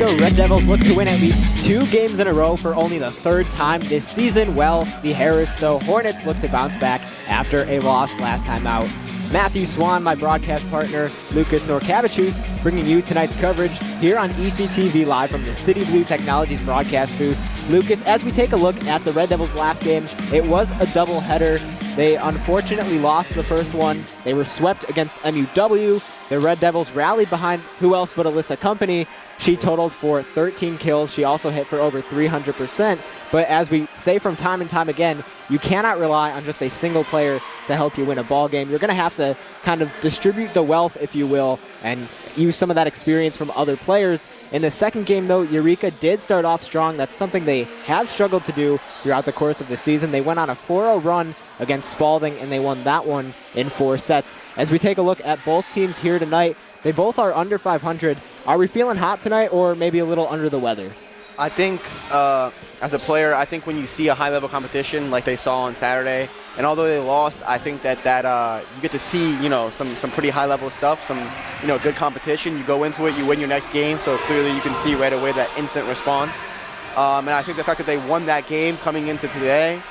Eureka, Red Devils look to win at least 2 games in a row for only the 3rd time this season. Well, the Harris-Stowe Hornets look to bounce back after a loss last time out. Matthew Swan, my broadcast partner, Lucas Norcavicius, bringing you tonight's coverage here on ECTV live from the City Blue Technologies broadcast booth. Lucas, as we take a look at the Red Devils' last game, it was a doubleheader. They unfortunately lost the first one. They were swept against MUW. The Red Devils rallied behind who else but Alyssa Company. She totaled for 13 kills. She also hit for over 300%. But as we say from time and time again, you cannot rely on just a single player to help you win a ball game. You're going to have to kind of distribute the wealth, if you will, and use some of that experience from other players. In the second game, though, Eureka did start off strong. That's something they have struggled to do throughout the course of the season. They went on a 4-0 run against Spalding, and they won that one in 4 sets. As we take a look at both teams here tonight, they both are under 500. Are we feeling hot tonight or maybe a little under the weather? I think as a player, I think when you see a high-level competition like they saw on Saturday, and although they lost, I think that you get to see, some pretty high-level stuff, some, good competition. You go into it, you win your next game, so clearly you can see right away that instant response. And I think the fact that they won that game coming into today,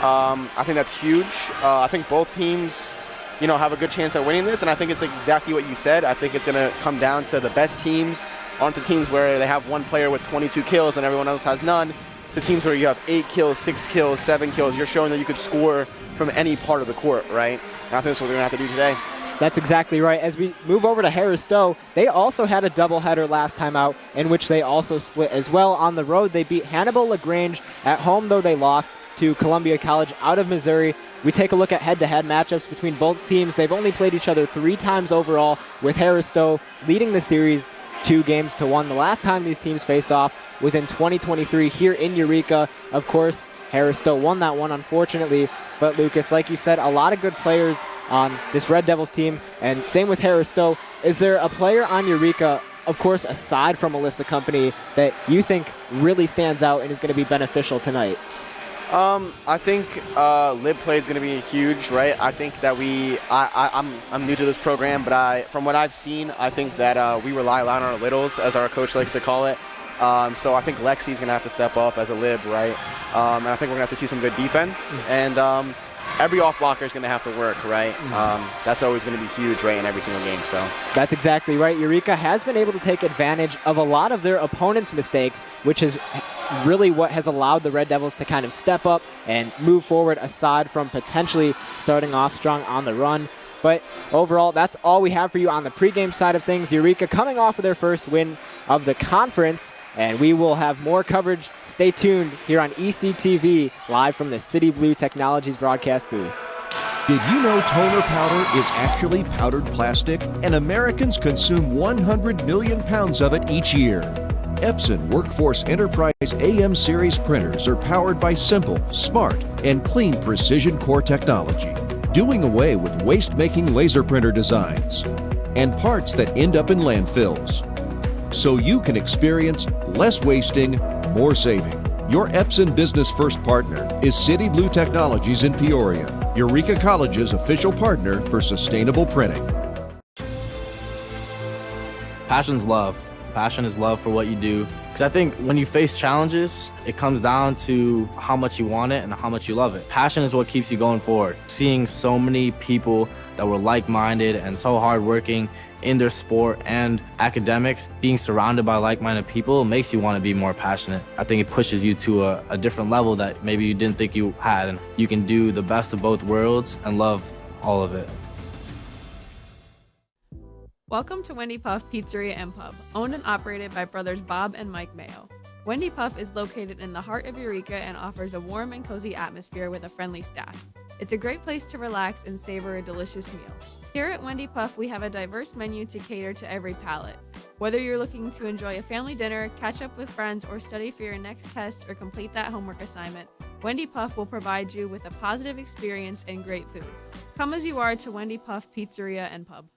I think that's huge. I think both teams, have a good chance at winning this, and I think it's exactly what you said. I think it's going to come down to the best teams, onto teams where they have one player with 22 kills and everyone else has none, to teams where you have 8 kills, 6 kills, 7 kills. You're showing that you could score from any part of the court, right? And I think that's what they're going to have to do today. That's exactly right. As we move over to Harris-Stowe, they also had a doubleheader last time out in which they also split as well. On the road, they beat Hannibal LaGrange. At home, though, they lost to Columbia College out of Missouri. We take a look at head-to-head matchups between both teams. They've only played each other 3 times overall, with Harris-Stowe leading the series 2-1. The last time these teams faced off was in 2023 here in Eureka. Of course, Harris-Stowe won that one, unfortunately. But Lucas, like you said, a lot of good players on this Red Devils team, and same with Harris-Stowe. Is there a player on Eureka, of course, aside from Alyssa Company, that you think really stands out and is going to be beneficial tonight? I think lib play is going to be huge, right? I think that I'm new to this program, but from what I've seen, I think that we rely a lot on our littles, as our coach likes to call it. So I think Lexi's going to have to step up as a lib, right? And I think we're going to have to see some good defense. And every off blocker is going to have to work, right? That's always going to be huge, right, in every single game. So that's exactly right. Eureka has been able to take advantage of a lot of their opponents' mistakes, which is really what has allowed the Red Devils to kind of step up and move forward, aside from potentially starting off strong on the run. But overall, that's all we have for you on the pregame side of things. Eureka coming off of their first win of the conference, and we will have more coverage. Stay tuned here on ECTV, live from the City Blue Technologies broadcast booth. Did you know toner powder is actually powdered plastic, and Americans consume 100 million pounds of it each year? Epson Workforce Enterprise AM series printers are powered by simple, smart, and clean precision core technology, doing away with waste-making laser printer designs and parts that end up in landfills, so you can experience less wasting, more saving. Your Epson Business First partner is City Blue Technologies in Peoria, Eureka College's official partner for sustainable printing. Passion's love. Passion is love for what you do. Because I think when you face challenges, it comes down to how much you want it and how much you love it. Passion is what keeps you going forward. Seeing so many people that were like-minded and so hardworking in their sport and academics, being surrounded by like-minded people makes you want to be more passionate. I think it pushes you to a different level that maybe you didn't think you had, and you can do the best of both worlds and love all of it. Welcome to Wendy Puff Pizzeria and Pub, owned and operated by brothers Bob and Mike Mayo. Wendy Puff is located in the heart of Eureka and offers a warm and cozy atmosphere with a friendly staff. It's a great place to relax and savor a delicious meal. Here at Wendy Puff, we have a diverse menu to cater to every palate. Whether you're looking to enjoy a family dinner, catch up with friends, or study for your next test or complete that homework assignment, Wendy Puff will provide you with a positive experience and great food. Come as you are to Wendy Puff Pizzeria and Pub.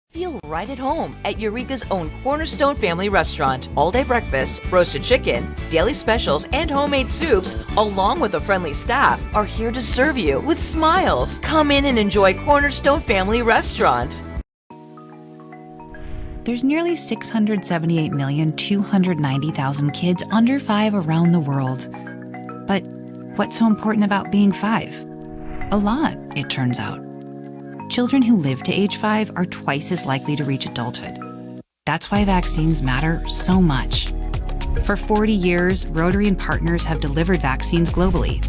Feel right at home at Eureka's own Cornerstone Family Restaurant. All-day breakfast, roasted chicken, daily specials, and homemade soups, along with a friendly staff, are here to serve you with smiles. Come in and enjoy Cornerstone Family Restaurant. There's nearly 678,290,000 kids under 5 around the world. But what's so important about being 5? A lot, it turns out. Children who live to age 5 are twice as likely to reach adulthood. That's why vaccines matter so much. For 40 years, Rotary and partners have delivered vaccines globally.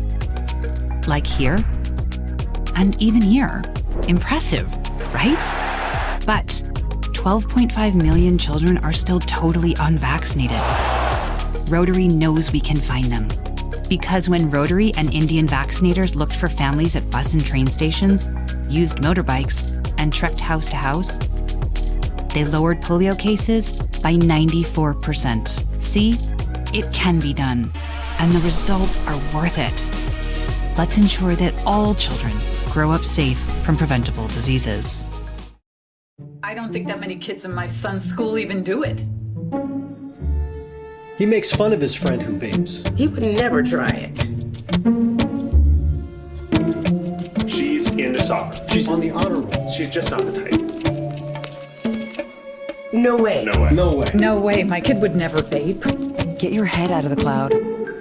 Like here, and even here. Impressive, right? But 12.5 million children are still totally unvaccinated. Rotary knows we can find them. Because when Rotary and Indian vaccinators looked for families at bus and train stations, used motorbikes, and trekked house to house, they lowered polio cases by 94%. See, it can be done, and the results are worth it. Let's ensure that all children grow up safe from preventable diseases. I don't think that many kids in my son's school even do it. He makes fun of his friend who vapes. He would never try it. She's into soccer. She's on the honor roll. She's just not the type. No way. No way. No way. No way, my kid would never vape. Get your head out of the cloud.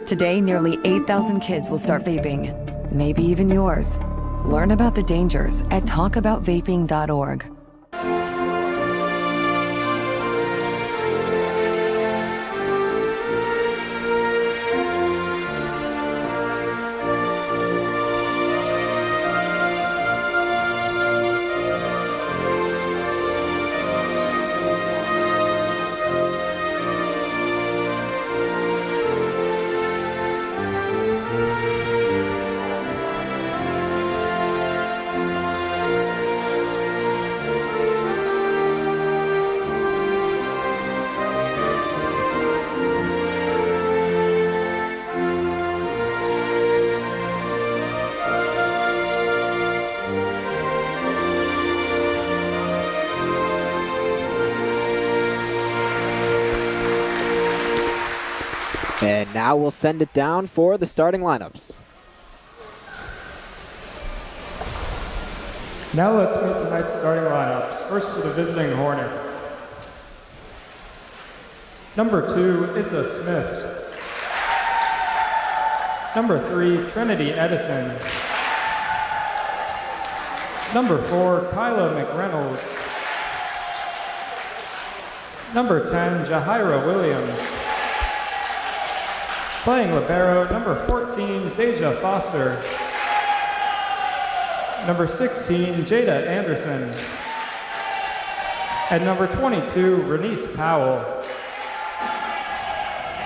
Today, nearly 8,000 kids will start vaping. Maybe even yours. Learn about the dangers at talkaboutvaping.org. And now we'll send it down for the starting lineups. Now let's meet tonight's starting lineups. First for the visiting Hornets. Number 2, Issa Smith. Number 3, Trinity Edison. Number 4, Kyla McReynolds. Number 10, Jahira Williams. Playing libero, number 14, Deja Foster. Number 16, Jada Anderson. And number 22, Renice Powell.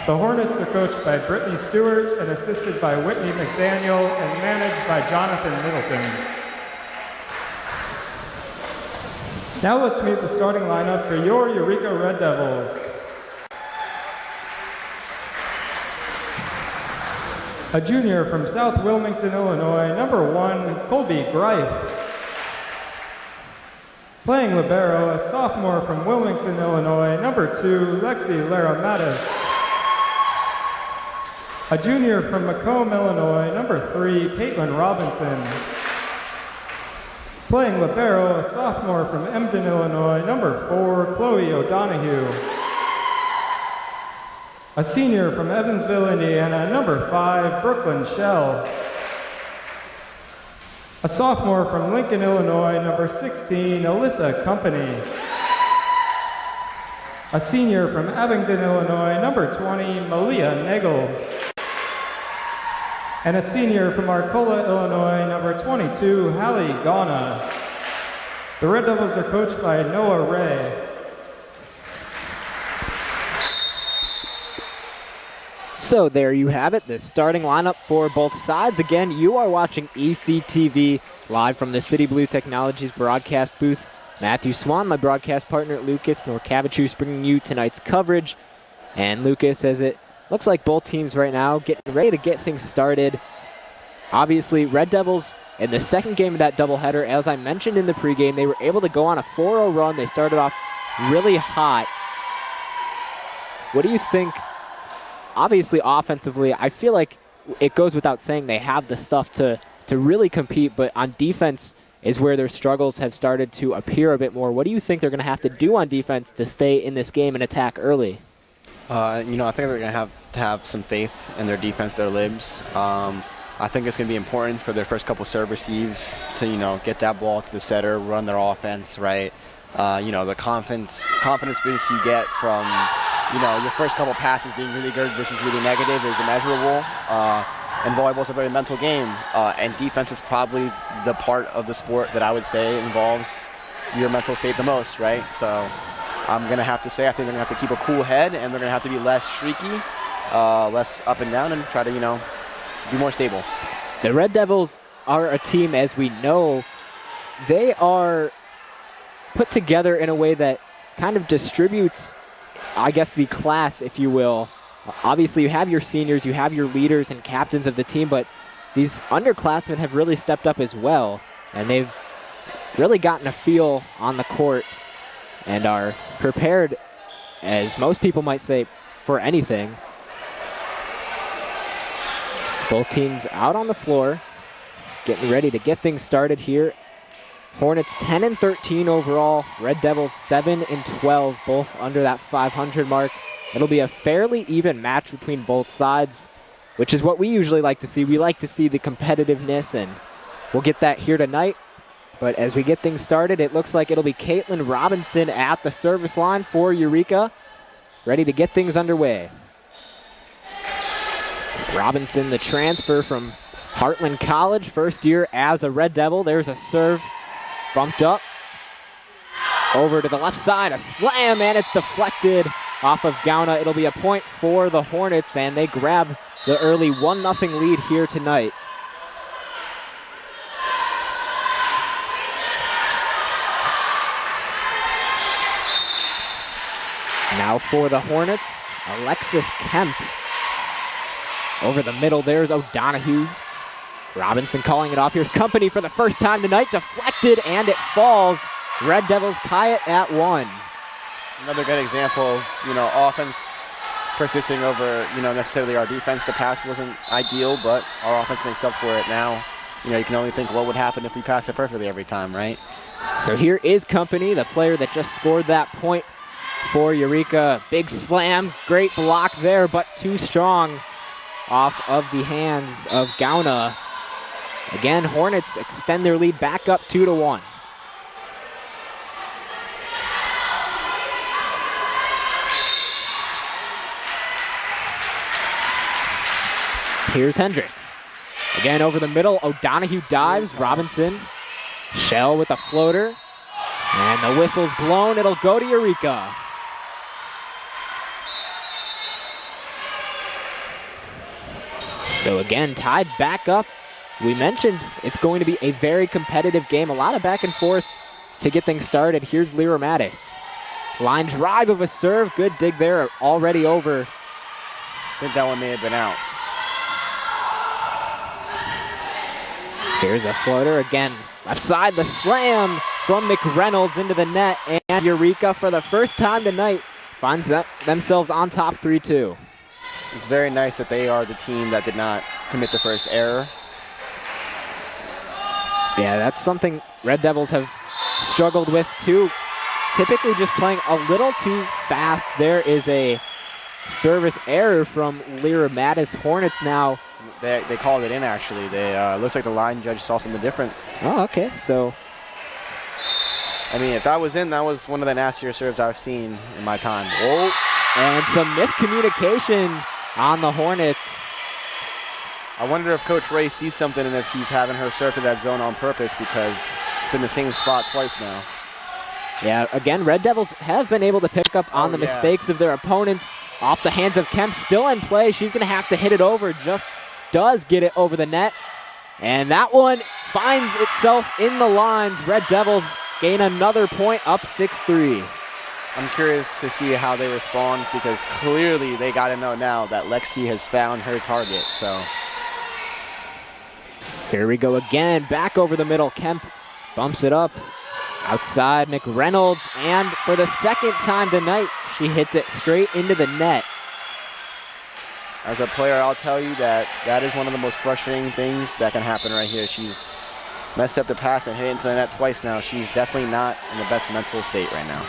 The Hornets are coached by Brittany Stewart and assisted by Whitney McDaniel and managed by Jonathan Middleton. Now let's meet the starting lineup for your Eureka Red Devils. A junior from South Wilmington, Illinois, number 1, Colby Greif. Playing libero, a sophomore from Wilmington, Illinois, number 2, Lexi Lara Mattis. A junior from Macomb, Illinois, number 3, Caitlin Robinson. Playing libero, a sophomore from Emden, Illinois, number 4, Chloe O'Donohue. A senior from Evansville, Indiana, number 5, Brooklyn Shell. A sophomore from Lincoln, Illinois, number 16, Alyssa Company. A senior from Abingdon, Illinois, number 20, Malia Nagel. And a senior from Arcola, Illinois, number 22, Hallie Ghana. The Red Devils are coached by Noah Ray. So there you have it, the starting lineup for both sides. Again, you are watching ECTV live from the City Blue Technologies broadcast booth. Matthew Swan, my broadcast partner, Lucas Norkavichus, bringing you tonight's coverage. And Lucas, as it looks like both teams right now getting ready to get things started. Obviously, Red Devils in the second game of that doubleheader, as I mentioned in the pregame, they were able to go on a 4-0 run. They started off really hot. What do you think? Obviously, offensively, I feel like it goes without saying they have the stuff to really compete, but on defense, is where their struggles have started to appear a bit more. What do you think they're going to have to do on defense to stay in this game and attack early? I think they're going to have some faith in their defense, their libs. I think it's going to be important for their first couple serve receives to, get that ball to the setter, run their offense, right? The confidence boost you get from, your first couple passes being really good versus really negative is immeasurable. And volleyball is a very mental game, and defense is probably the part of the sport that I would say involves your mental state the most, right? So I'm going to have to say I think they're going to have to keep a cool head, and they're going to have to be less streaky, less up and down, and try to, be more stable. The Red Devils are a team, as we know, they are put together in a way that kind of distributes, I guess, the class, if you will. Obviously, you have your seniors, you have your leaders and captains of the team, but these underclassmen have really stepped up as well, and they've really gotten a feel on the court and are prepared, as most people might say, for anything. Both teams out on the floor, getting ready to get things started here. Hornets 10-13 overall. Red Devils 7-12, both under that 500 mark. It'll be a fairly even match between both sides, which is what we usually like to see. We like to see the competitiveness, and we'll get that here tonight. But as we get things started, it looks like it'll be Caitlin Robinson at the service line for Eureka, ready to get things underway. Robinson, the transfer from Heartland College, first year as a Red Devil. There's a serve, bumped up, over to the left side, a slam, and it's deflected off of Gauna. It'll be a point for the Hornets, and they grab the early 1-0 lead here tonight. Now for the Hornets, Alexis Kemp. Over the middle, there's O'Donohue. Robinson calling it off. Here's Company for the first time tonight. Deflected, and it falls. Red Devils tie it at 1. Another good example of, offense persisting over, necessarily our defense. The pass wasn't ideal, but our offense makes up for it now. You can only think what would happen if we pass it perfectly every time, right? So here is Company, the player that just scored that point for Eureka. Big slam, great block there, but too strong off of the hands of Gauna. Again, Hornets extend their lead back up 2-1. Here's Hendricks. Again, over the middle, O'Donohue dives. Robinson, Shell with a floater. And the whistle's blown. It'll go to Eureka. So again, tied back up. We mentioned it's going to be a very competitive game. A lot of back and forth to get things started. Here's Lyra Mattis. Line drive of a serve. Good dig there. Already over. I think that one may have been out. Here's a floater again. Left side, the slam from McReynolds into the net. And Eureka, for the first time tonight, finds themselves on top 3-2. It's very nice that they are the team that did not commit the first error. Yeah, that's something Red Devils have struggled with too. Typically just playing a little too fast. There is a service error from Lyra Mattis. Hornets now. They called it in, actually. Looks like the line judge saw something different. Oh, okay. So, I mean, if that was in, that was one of the nastier serves I've seen in my time. Oh. And some miscommunication on the Hornets. I wonder if Coach Ray sees something and if he's having her serve to that zone on purpose, because it's been the same spot twice now. Yeah, again, Red Devils have been able to pick up on the mistakes of their opponents. Off the hands of Kemp, still in play. She's going to have to hit it over. Just does get it over the net. And that one finds itself in the lines. Red Devils gain another point, up 6-3. I'm curious to see how they respond, because clearly they got to know now that Lexi has found her target. So here we go again. Back over the middle. Kemp bumps it up. Outside, McReynolds. And for the second time tonight, she hits it straight into the net. As a player, I'll tell you that is one of the most frustrating things that can happen right here. She's messed up the pass and hit into the net twice now. She's definitely not in the best mental state right now.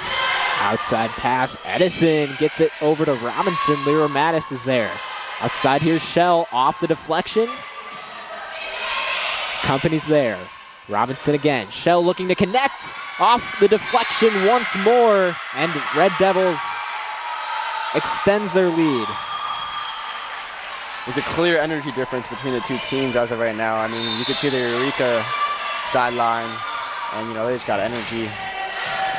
Outside pass, Edison gets it over to Robinson. Lyra Mattis is there. Outside, here's Shell off the deflection. Company's there. Robinson again. Shell looking to connect off the deflection once more, and Red Devils extends their lead. There's a clear energy difference between the two teams as of right now. I mean, you can see the Eureka sideline, and they just got energy.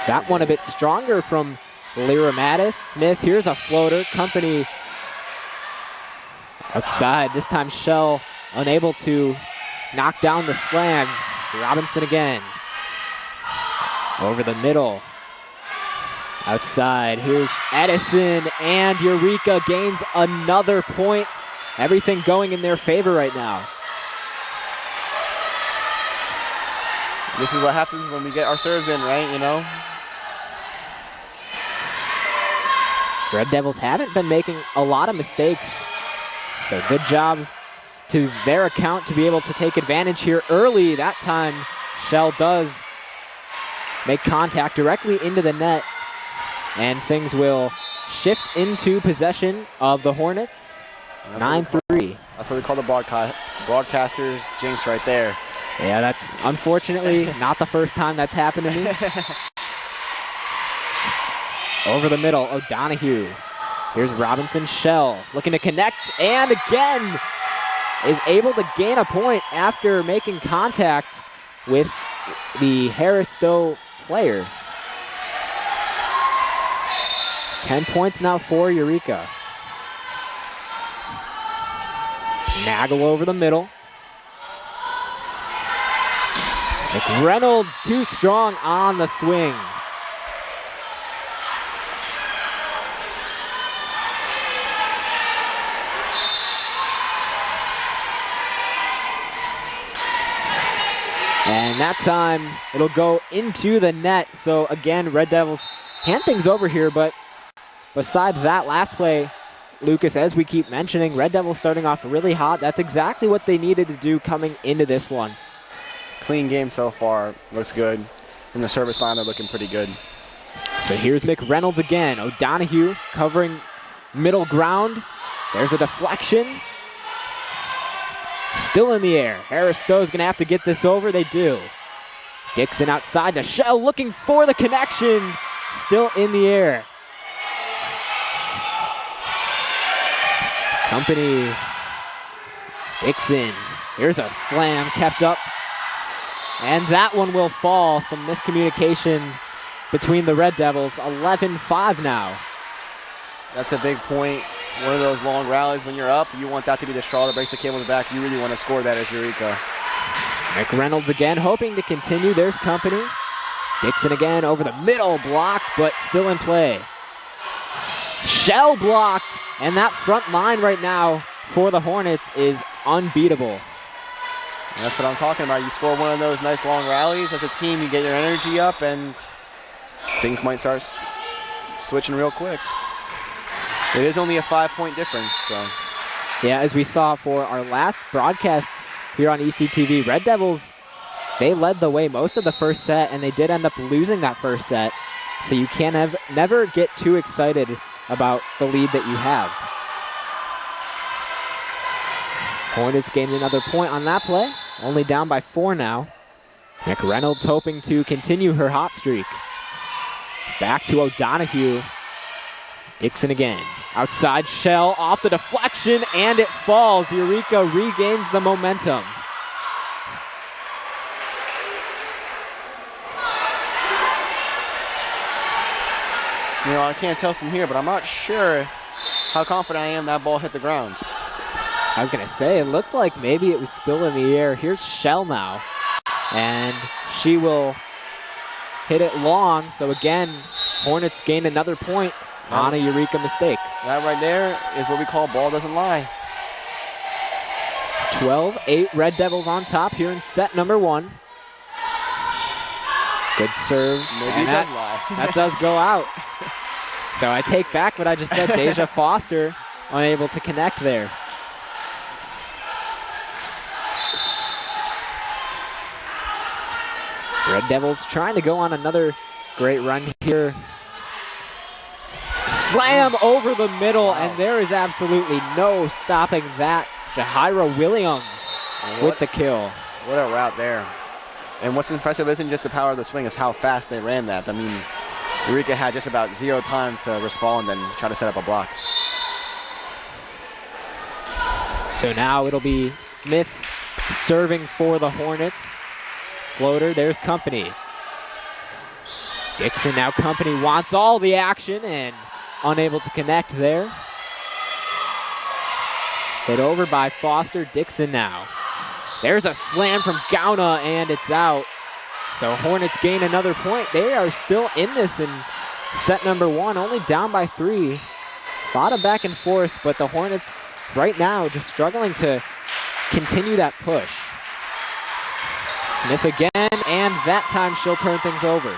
That one a bit stronger from Lyra Mattis. Smith, here's a floater. Company outside. This time Shell unable to knock down the slam. Robinson again. Over the middle. Outside. Here's Edison, and Eureka gains another point. Everything going in their favor right now. This is what happens when we get our serves in, right? Red Devils haven't been making a lot of mistakes. So good job to their account to be able to take advantage here early. That time, Shell does make contact directly into the net, and things will shift into possession of the Hornets. 9-3. That's what we call the broadcasters jinx right there. Yeah, that's unfortunately not the first time that's happened to me. Over the middle, O'Donohue. Here's Robinson. Shell looking to connect, and again is able to gain a point after making contact with the Harris-Stowe player. 10 points now for Eureka. Nagel over the middle. McReynolds too strong on the swing. And that time, it'll go into the net. So again, Red Devils hand things over here, but besides that last play, Lucas, as we keep mentioning, Red Devils starting off really hot. That's exactly what they needed to do coming into this one. Clean game so far. Looks good. From the service line, they're looking pretty good. So here's McReynolds again. O'Donohue covering middle ground. There's a deflection. Still in the air. Harris-Stowe's going to have to get this over. They do. Dixon outside to Shell looking for the connection. Still in the air. Company. Dixon. Here's a slam kept up. And that one will fall. Some miscommunication between the Red Devils. 11-5 now. That's a big point. One of those long rallies when you're up, you want that to be the straw that breaks the camel's back. You really want to score that as Eureka. McReynolds again, hoping to continue. There's Company. Dixon again over the middle, blocked, but still in play. Shell blocked, and that front line right now for the Hornets is unbeatable. And that's what I'm talking about. You score one of those nice long rallies as a team, you get your energy up, and things might start switching real quick. It is only a 5-point difference, so. Yeah, as we saw for our last broadcast here on ECTV, Red Devils, they led the way most of the first set, and they did end up losing that first set. So you can never get too excited about the lead that you have. Hornets gained another point on that play, only down by 4 now. McReynolds hoping to continue her hot streak. Back to O'Donohue. Dixon again. Outside, Shell off the deflection, and it falls. Eureka regains the momentum. I can't tell from here, but I'm not sure how confident I am that ball hit the ground. I was going to say, it looked like maybe it was still in the air. Here's Shell now, and she will hit it long. So again, Hornets gain another point on a Eureka mistake. That right there is what we call ball doesn't lie. 12-8, Red Devils on top here in set number 1. Good serve. Maybe it does lie. That does go out. So I take back what I just said. Deja Foster unable to connect there. Red Devils trying to go on another great run here. Slam over the middle, and there is absolutely no stopping that. Jahaira Williams with the kill. What a route there. And what's impressive isn't just the power of the swing, it's how fast they ran that. I mean, Eureka had just about 0 time to respond and try to set up a block. So now it'll be Smith serving for the Hornets. Floater, there's Company. Dixon, now Company wants all the action and unable to connect there. Hit over by Foster. Dixon now. There's a slam from Gauna, and it's out. So Hornets gain another point. They are still in this in set number 1, only down by 3. A lot of back and forth, but the Hornets right now just struggling to continue that push. Smith again, and that time she'll turn things over.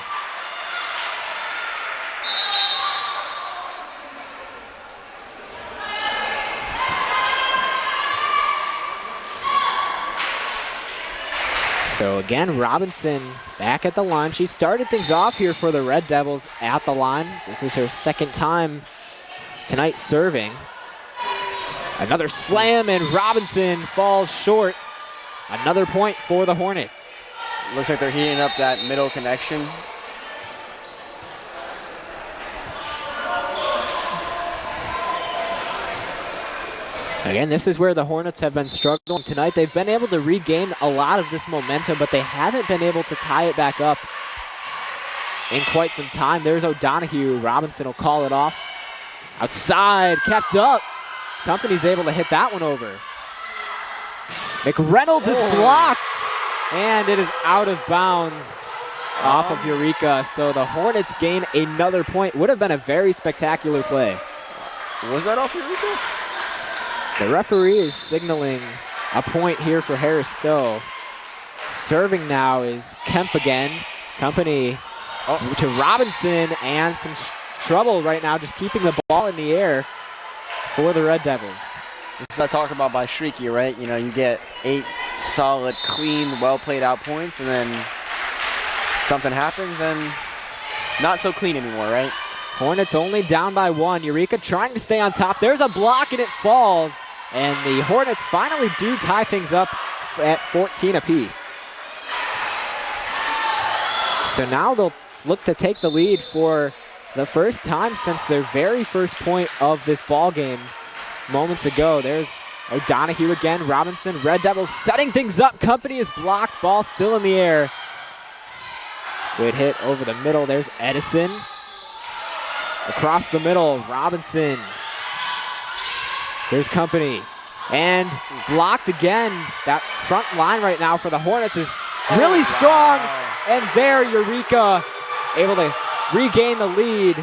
So again, Robinson back at the line. She started things off here for the Red Devils at the line. This is her second time tonight serving. Another slam, and Robinson falls short. Another point for the Hornets. Looks like they're heating up that middle connection. Again, this is where the Hornets have been struggling tonight. They've been able to regain a lot of this momentum, but they haven't been able to tie it back up in quite some time. There's O'Donohue. Robinson will call it off. Outside, kept up. Company's able to hit that one over. McReynolds is blocked, and it is out of bounds off of Eureka. So the Hornets gain another point. Would have been a very spectacular play. Was that off Eureka? The referee is signaling a point here for Harris-Stowe. Serving now is Kemp again. Company to Robinson, and some trouble right now just keeping the ball in the air for the Red Devils. This is what I talked about by Streaky, right? You know, you get 8 solid, clean, well-played out points, and then something happens and not so clean anymore, right? Hornets only down by 1. Eureka trying to stay on top. There's a block, and it falls. And the Hornets finally do tie things up at 14 apiece. So now they'll look to take the lead for the first time since their very first point of this ball game moments ago. There's O'Donohue again. Robinson, Red Devils setting things up. Company is blocked. Ball still in the air. Good hit over the middle. There's Edison. Across the middle, Robinson. Here's Company. And blocked again. That front line right now for the Hornets is really strong. And there, Eureka able to regain the lead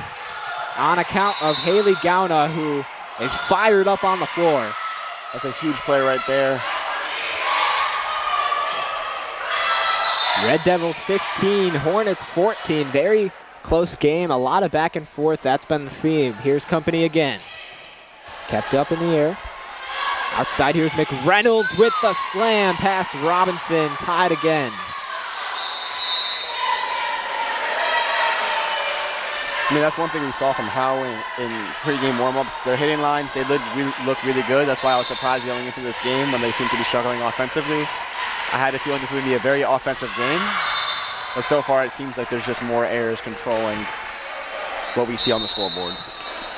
on account of Haley Gauna, who is fired up on the floor. That's a huge play right there. Red Devils 15, Hornets 14. Very close game, a lot of back and forth. That's been the theme. Here's Company again. Kept up in the air. Outside, here's McReynolds with the slam past Robinson. Tied again. I mean, that's one thing we saw from Howe in pregame warm-ups. Their hitting lines, they look really good. That's why I was surprised going into this game when they seem to be struggling offensively. I had a feeling this would be a very offensive game. But so far, it seems like there's just more errors controlling what we see on the scoreboard.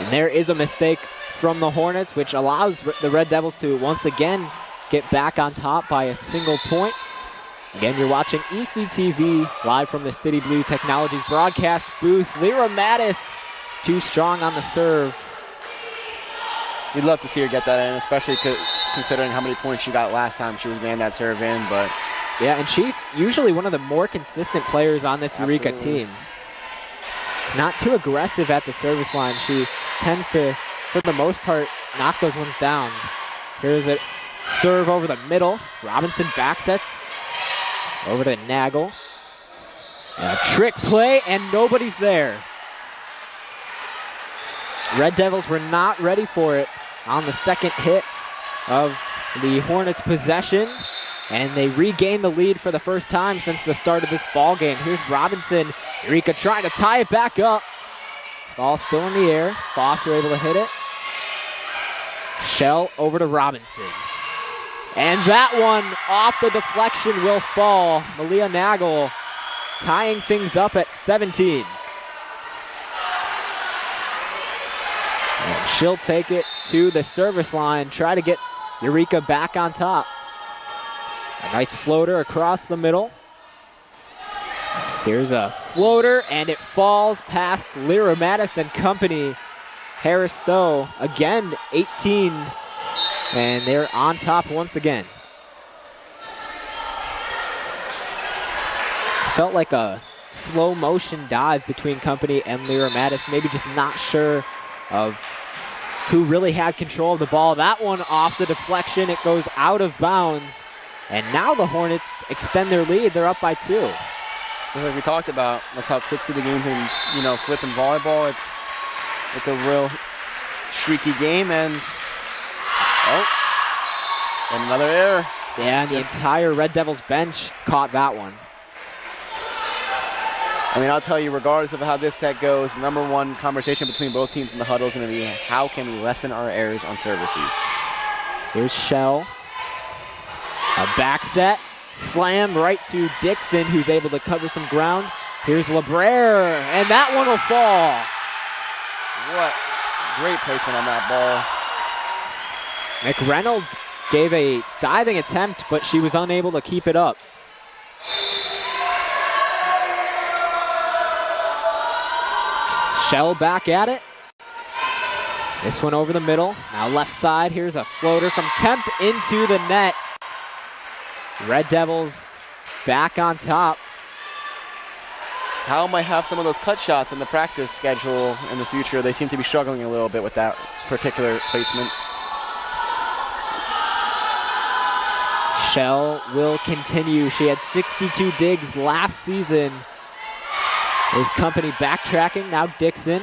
And there is a mistake from the Hornets, which allows the Red Devils to once again get back on top by a single point. Again, you're watching ECTV live from the City Blue Technologies broadcast booth. Lyra Mattis, too strong on the serve. You'd love to see her get that in, especially considering how many points she got last time she was getting that serve in. But yeah, and she's usually one of the more consistent players on this Eureka team. Not too aggressive at the service line. She tends to, for the most part, knock those ones down. Here's a serve over the middle. Robinson back sets over to Nagel. And a trick play, and nobody's there. Red Devils were not ready for it on the second hit of the Hornets' possession. and they regain the lead for the first time since the start of this ball game. Here's Robinson. Eureka trying to tie it back up. Ball still in the air. Foster able to hit it. Shell over to Robinson. And that one off the deflection will fall. Malia Nagel tying things up at 17. And she'll take it to the service line, try to get Eureka back on top. A nice floater across the middle. Here's a floater, and it falls past Lyra Mattis and company. Harris-Stowe, again, 18, and they're on top once again. Felt like a slow motion dive between company and Lyra Mattis, maybe just not sure of who really had control of the ball. That one off the deflection, it goes out of bounds, and now the Hornets extend their lead. They're up by 2. So like we talked about, that's how quickly the game can, flip in volleyball. It's a real streaky game, and another error. Yeah, and the entire Red Devils bench caught that one. I mean, I'll tell you, regardless of how this set goes, the number one conversation between both teams in the huddle is going to be how can we lessen our errors on serve receive. Here's Shell. A back set. Slam right to Dixon, who's able to cover some ground. Here's LeBrere, and that one will fall. What great placement on that ball. McReynolds gave a diving attempt, but she was unable to keep it up. Shell back at it. This one over the middle. Now left side. Here's a floater from Kemp into the net. Red Devils back on top. Howell might have some of those cut shots in the practice schedule in the future. They seem to be struggling a little bit with that particular placement. Shell will continue. She had 62 digs last season. There's company backtracking. Now Dixon.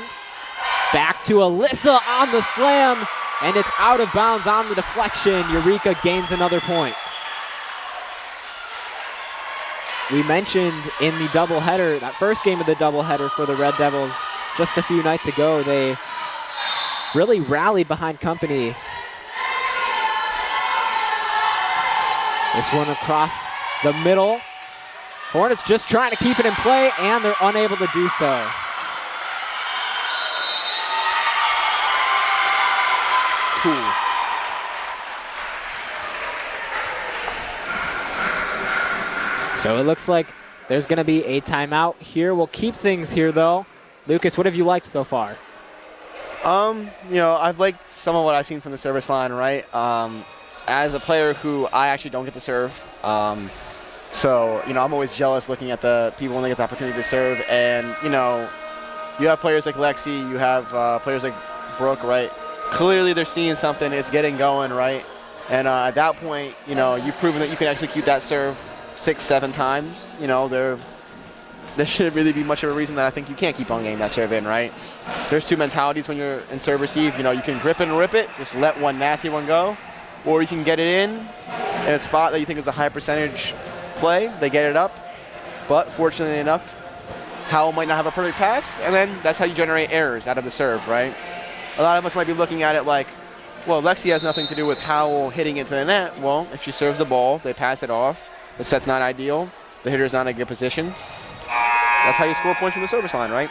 Back to Alyssa on the slam, and it's out of bounds on the deflection. Eureka gains another point. We mentioned in the doubleheader, that first game of the doubleheader for the Red Devils just a few nights ago, they really rallied behind company. This one across the middle. Hornets just trying to keep it in play, and they're unable to do so. Cool. So it looks like there's going to be a timeout here. We'll keep things here, though. Lucas, what have you liked so far? I've liked some of what I've seen from the service line, right? As a player who I actually don't get to serve, so I'm always jealous looking at the people when they get the opportunity to serve. And, you have players like Lexi, you have players like Brooke, right? Clearly they're seeing something. It's getting going, right? And at that point, you've proven that you can execute that serve 6-7 times. There shouldn't really be much of a reason that I think you can't keep on getting that serve in, right? There's two mentalities when you're in serve receive. You can grip it and rip it, just let one nasty one go, or you can get it in a spot that you think is a high percentage play. They get it up, but fortunately enough, Howell might not have a perfect pass, and then that's how you generate errors out of the serve, right? A lot of us might be looking at it like, well, Lexi has nothing to do with Howell hitting into the net. Well, if she serves the ball, they pass it off. The set's not ideal. The hitter's not in a good position. That's how you score points from the service line, right?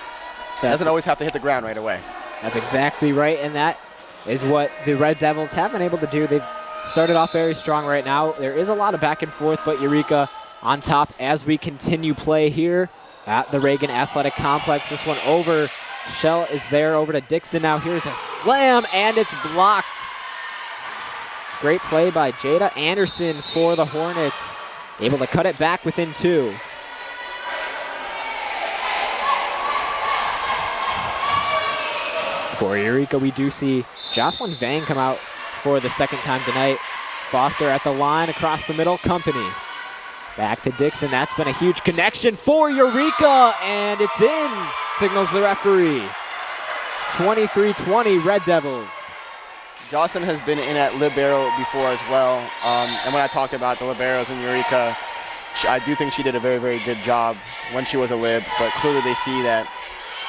It doesn't always have to hit the ground right away. That's exactly right, and that is what the Red Devils have been able to do. They've started off very strong right now. There is a lot of back and forth, but Eureka on top as we continue play here at the Reagan Athletic Complex. This one over. Shell is there over to Dixon. Now here's a slam, and it's blocked. Great play by Jada Anderson for the Hornets. Able to cut it back within 2. For Eureka, we do see Jocelyn Vang come out for the second time tonight. Foster at the line across the middle. Company. Back to Dixon. That's been a huge connection for Eureka, and it's in, signals the referee. 23-20 Red Devils. Jocelyn has been in at libero before as well. And when I talked about the liberos in Eureka, I do think she did a very, very good job when she was a lib, but clearly they see that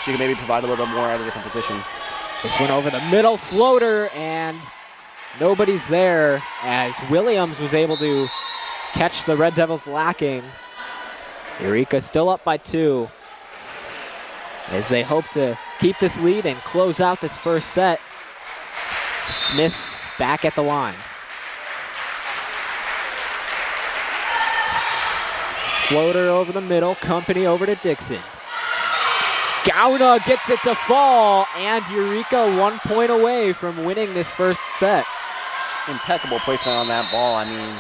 she can maybe provide a little bit more at a different position. This one over the middle floater, and nobody's there as Williams was able to catch the Red Devils lacking. Eureka still up by 2 as they hope to keep this lead and close out this first set. Smith back at the line. Floater over the middle, Company over to Dixon. Gauna gets it to fall, and Eureka 1 point away from winning this first set. Impeccable placement on that ball. I mean,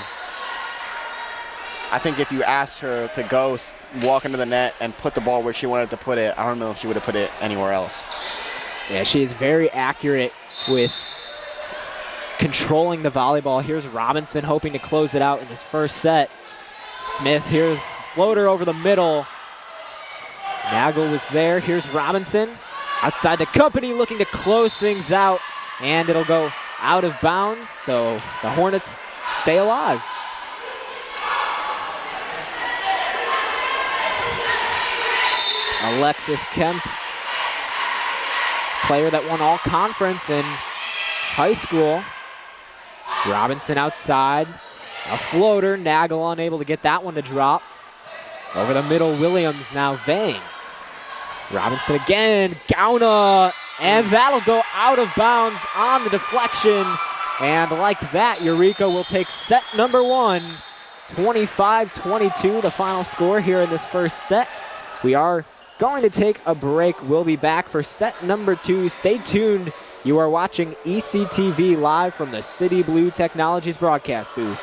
I think if you asked her to go walk into the net and put the ball where she wanted to put it, I don't know if she would have put it anywhere else. Yeah, she is very accurate with controlling the volleyball. Here's Robinson hoping to close it out in this first set. Smith, here's floater over the middle. Nagel was there. Here's Robinson. Outside the Company looking to close things out, and it'll go out of bounds, so the Hornets stay alive. Alexis Kemp, player that won all conference in high school. Robinson outside. A floater. Nagel unable to get that one to drop. Over the middle, Williams now Vang. Robinson again. Gauna. And that'll go out of bounds on the deflection. And like that, Eureka will take set number 1. 25-22, the final score here in this first set. We are going to take a break. We'll be back for set number 2. Stay tuned. You are watching ECTV live from the City Blue Technologies broadcast booth.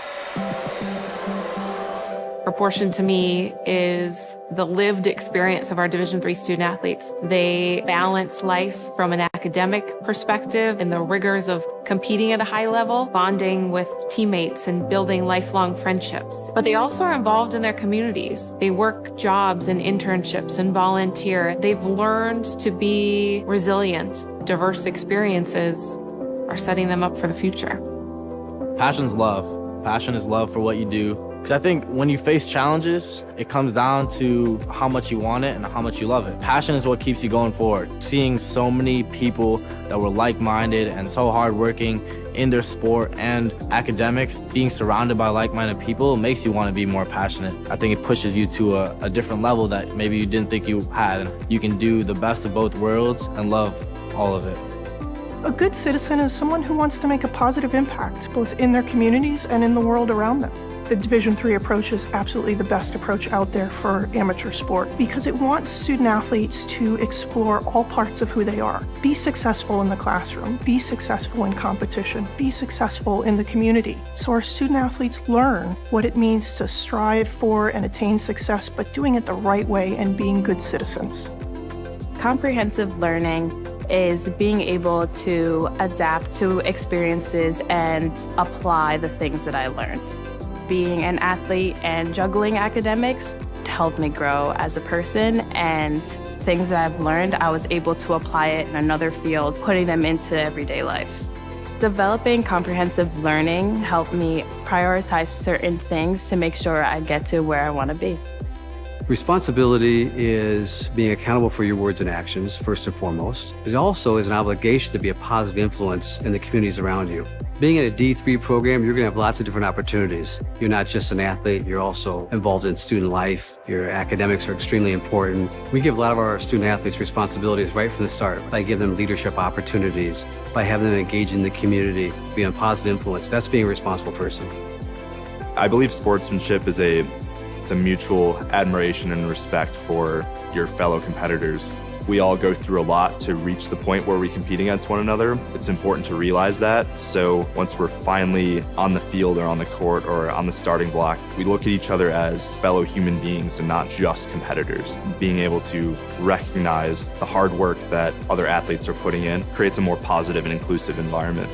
Proportion to me is the lived experience of our Division III student athletes. They balance life from an academic perspective and the rigors of competing at a high level, bonding with teammates and building lifelong friendships. But they also are involved in their communities. They work jobs and internships and volunteer. They've learned to be resilient. Diverse experiences are setting them up for the future. Passion's love. Passion is love for what you do. Because I think when you face challenges, it comes down to how much you want it and how much you love it. Passion is what keeps you going forward. Seeing so many people that were like-minded and so hardworking in their sport and academics, being surrounded by like-minded people makes you want to be more passionate. I think it pushes you to a different level that maybe you didn't think you had. You can do the best of both worlds and love all of it. A good citizen is someone who wants to make a positive impact, both in their communities and in the world around them. The Division III approach is absolutely the best approach out there for amateur sport because it wants student athletes to explore all parts of who they are. Be successful in the classroom, be successful in competition, be successful in the community. So our student athletes learn what it means to strive for and attain success, but doing it the right way and being good citizens. Comprehensive learning is being able to adapt to experiences and apply the things that I learned. Being an athlete and juggling academics helped me grow as a person, and things that I've learned, I was able to apply it in another field, putting them into everyday life. Developing comprehensive learning helped me prioritize certain things to make sure I get to where I want to be. Responsibility is being accountable for your words and actions, first and foremost. It also is an obligation to be a positive influence in the communities around you. Being in a D3 program, you're going to have lots of different opportunities. You're not just an athlete, you're also involved in student life. Your academics are extremely important. We give a lot of our student athletes responsibilities right from the start by giving them leadership opportunities, by having them engage in the community, being a positive influence. That's being a responsible person. I believe sportsmanship is it's a mutual admiration and respect for your fellow competitors. We all go through a lot to reach the point where we compete against one another. It's important to realize that. So once we're finally on the field or on the court or on the starting block, we look at each other as fellow human beings and not just competitors. Being able to recognize the hard work that other athletes are putting in creates a more positive and inclusive environment.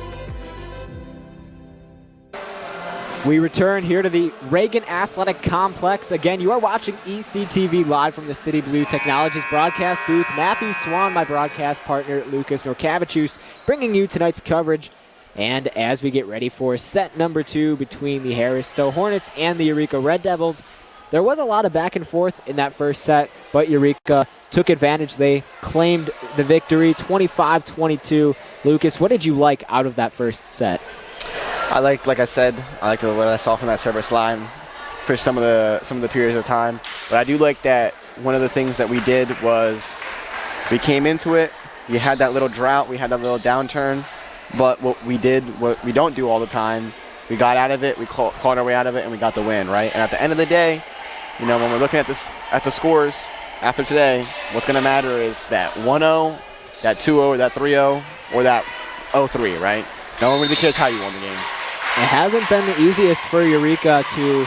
We return here to the Reagan Athletic Complex. Again, you are watching ECTV live from the City Blue Technologies broadcast booth. Matthew Swan, my broadcast partner, Lucas Norkavichus, bringing you tonight's coverage And as we get ready for set number 2 between the Harris-Stowe Hornets and the Eureka Red Devils, there was a lot of back and forth in that first set, but Eureka took advantage. They claimed the victory, 25-22. Lucas, what did you like out of that first set? Like I said, I liked what I saw from that service line for some of the periods of time. But I do like that one of the things that we did was we came into it, we had that little drought, we had that little downturn, but what we don't do all the time, we got out of it, we clawed our way out of it, and we got the win, right? And at the end of the day, you know, when we're looking at the scores after today, what's going to matter is that 1-0, that 2-0, or that 3-0, or that 0-3, right? No one really cares how you won the game. It hasn't been the easiest for Eureka to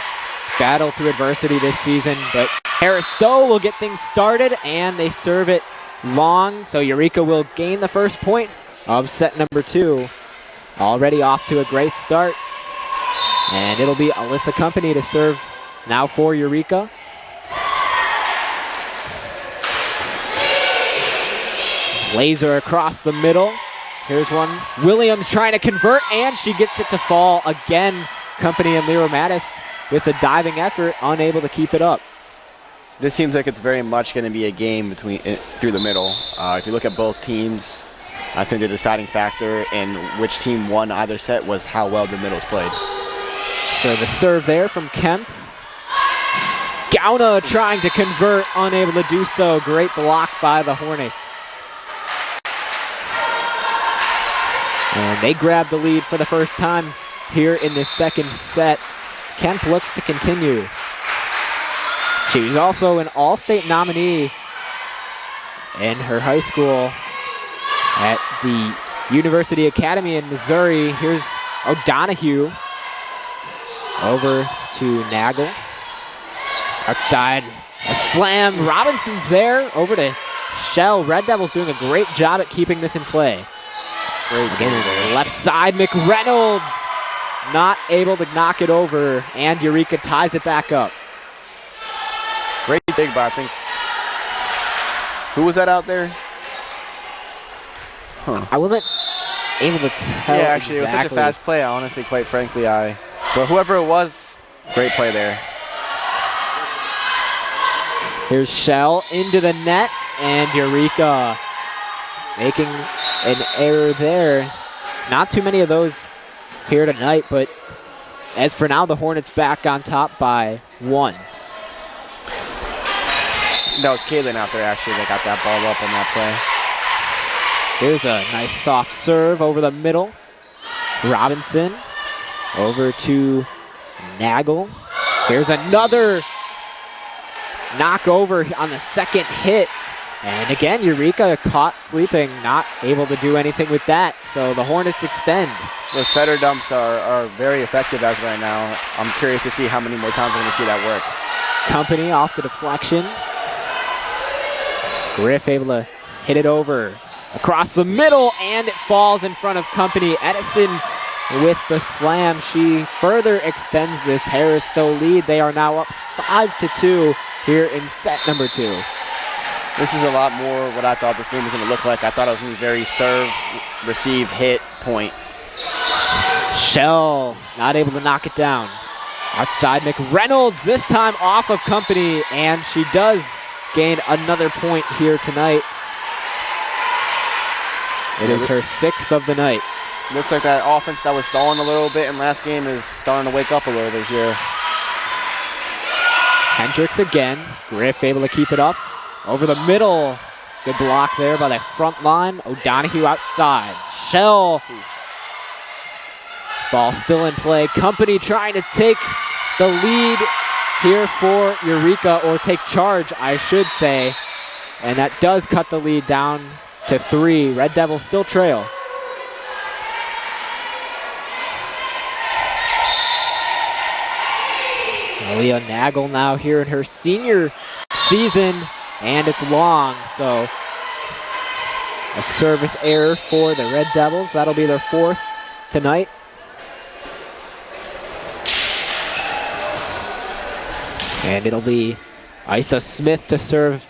battle through adversity this season, but Harris-Stowe will get things started, and they serve it long, so Eureka will gain the first point of set number 2. Already off to a great start, and it'll be Alyssa Company to serve now for Eureka. Laser across the middle. Here's one. Williams trying to convert, and she gets it to fall again. Company and Lyra Mattis with a diving effort, unable to keep it up. This seems like it's very much going to be a game through the middle. If you look at both teams, I think the deciding factor in which team won either set was how well the middles played. So the serve there from Kemp. Gauna trying to convert, unable to do so. Great block by the Hornets. And they grab the lead for the first time here in this second set. Kemp looks to continue. She was also an All-State nominee in her high school at the University Academy in Missouri. Here's O'Donohue over to Nagel. Outside, a slam. Robinson's there, over to Shell. Red Devils doing a great job at keeping this in play. Again, left side, McReynolds not able to knock it over, and Eureka ties it back up. Great dig by, I think. Who was that out there? Huh. I wasn't able to tell. Yeah, actually, it was such a fast play. Honestly, quite frankly, but whoever it was, great play there. Here's Shell into the net, and Eureka making an error there. Not too many of those here tonight, but as for now, the Hornets back on top by 1. That was Kaylin out there, actually, that got that ball up on that play. Here's a nice soft serve over the middle. Robinson over to Nagel. Here's another knock over on the second hit. And again, Eureka caught sleeping, not able to do anything with that. So the Hornets extend. The setter dumps are very effective as right now. I'm curious to see how many more times we're going to see that work. Company off the deflection. Griff able to hit it over across the middle, and it falls in front of Company. Edison with the slam. She further extends this Harris-Stowe lead. They are now up 5-2 here in set number 2. This is a lot more what I thought this game was going to look like. I thought it was going to be very serve, receive, hit, point. Shell not able to knock it down. Outside McReynolds, this time off of Company, and she does gain another point here tonight. It is her 6th of the night. Looks like that offense that was stalling a little bit in last game is starting to wake up a little bit here. Hendricks again. Griff able to keep it up. Over the middle. Good block there by the front line. O'Donohue outside. Shell. Ball still in play. Company trying to take the lead here for Eureka, or take charge, I should say. And that does cut the lead down to 3. Red Devils still trail. Leah Nagel now here in her senior season, and it's long, so a service error for the Red Devils. That'll be their 4th tonight. And it'll be Isa Smith to serve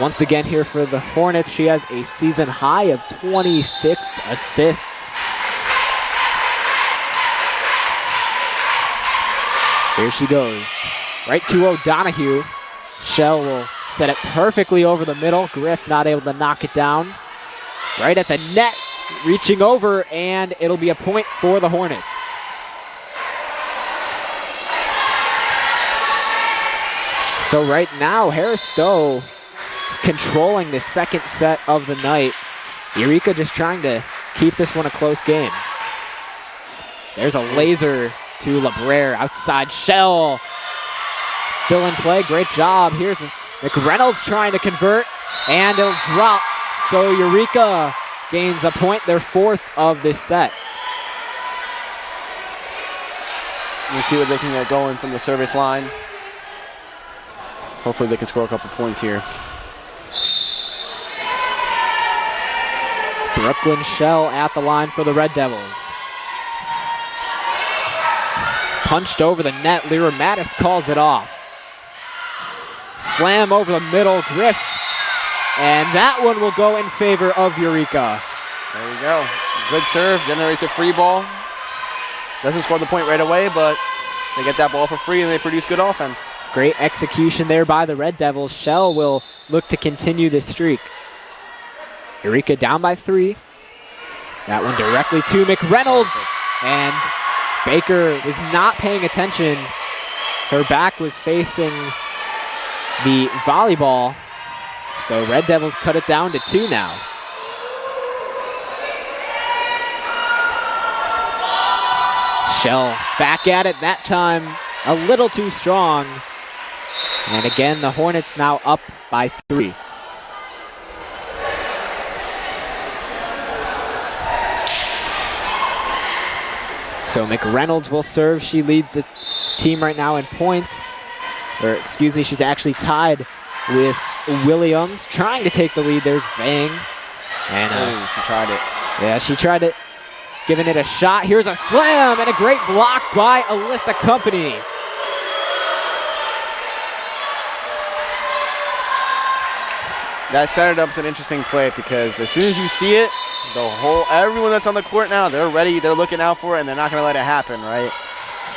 once again here for the Hornets. She has a season high of 26 assists. Here she goes. Right to O'Donohue. Shell will set it perfectly over the middle. Griff not able to knock it down. Right at the net, reaching over, and it'll be a point for the Hornets. So right now, Harris-Stowe controlling the second set of the night. Eureka just trying to keep this one a close game. There's a laser to LeBrere, outside Shell. Still in play, great job. Here's McReynolds trying to convert, and it'll drop. So Eureka gains a point, their fourth of this set. We'll see what they can get going from the service line. Hopefully they can score a couple points here. Brooklyn Shell at the line for the Red Devils. Punched over the net, Lyra Mattis calls it off. Slam over the middle, Griff. And that one will go in favor of Eureka. There we go. Good serve, generates a free ball. Doesn't score the point right away, but they get that ball for free and they produce good offense. Great execution there by the Red Devils. Shell will look to continue this streak. Eureka down by 3. That one directly to McReynolds. And Baker was not paying attention. Her back was facing the volleyball. So Red Devils cut it down to 2 now. Shell back at it, that time a little too strong. And again, the Hornets now up by 3. So McReynolds will serve. She leads the team right now in points. Or excuse me, she's actually tied with Williams. Trying to take the lead. There's Vang. And she tried it. Yeah, she tried it. Giving it a shot. Here's a slam and a great block by Alyssa Company. That set it up as an interesting play because as soon as you see it, everyone that's on the court now, they're ready, they're looking out for it, and they're not going to let it happen, right?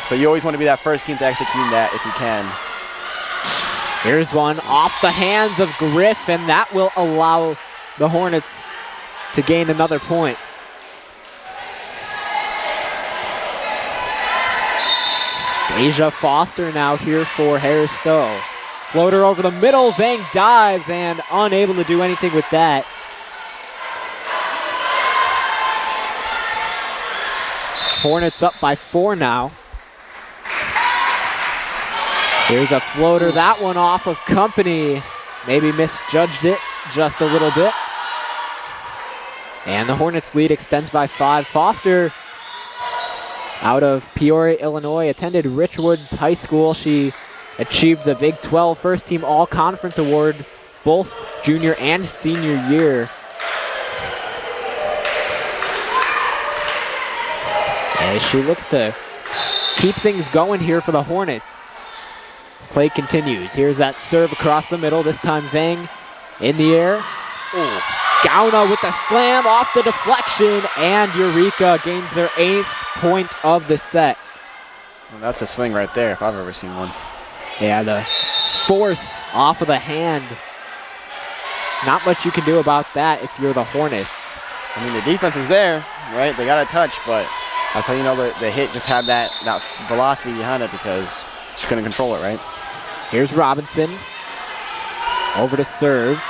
So you always want to be that first team to execute that if you can. Here's one off the hands of Griff, and that will allow the Hornets to gain another point. Deja Foster now here for Harris-Stowe. Floater over the middle, Vang dives and unable to do anything with that. Hornets up by 4 now. Here's a floater, that one off of Company. Maybe misjudged it just a little bit. And the Hornets lead extends by 5. Foster, out of Peoria, Illinois, attended Richwoods High School. She achieved the Big 12 First Team All-Conference Award both junior and senior year. As she looks to keep things going here for the Hornets. Play continues. Here's that serve across the middle. This time Vang in the air. Ooh. Gauna with the slam off the deflection, and Eureka gains their 8th point of the set. Well, that's a swing right there if I've ever seen one. Yeah, the force off of the hand. Not much you can do about that if you're the Hornets. I mean, the defense was there, right? They got a touch, but that's how you know the hit just had that velocity behind it because she couldn't control it, right? Here's Robinson. Over to serve.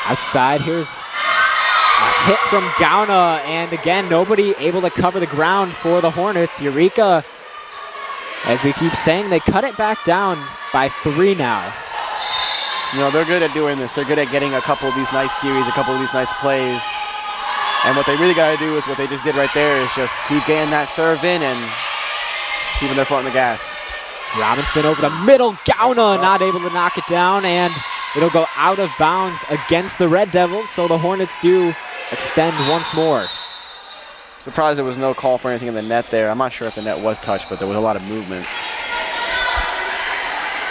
Outside, here's a hit from Gauna, and again, nobody able to cover the ground for the Hornets. Eureka, as we keep saying, they cut it back down by 3 now. You know, they're good at doing this. They're good at getting a couple of these nice series, a couple of these nice plays. And what they really got to do is what they just did right there is just keep getting that serve in and keeping their foot on the gas. Robinson over the middle. Gauna not able to knock it down, and it'll go out of bounds against the Red Devils, so the Hornets do extend once more. Surprised there was no call for anything in the net there. I'm not sure if the net was touched, but there was a lot of movement.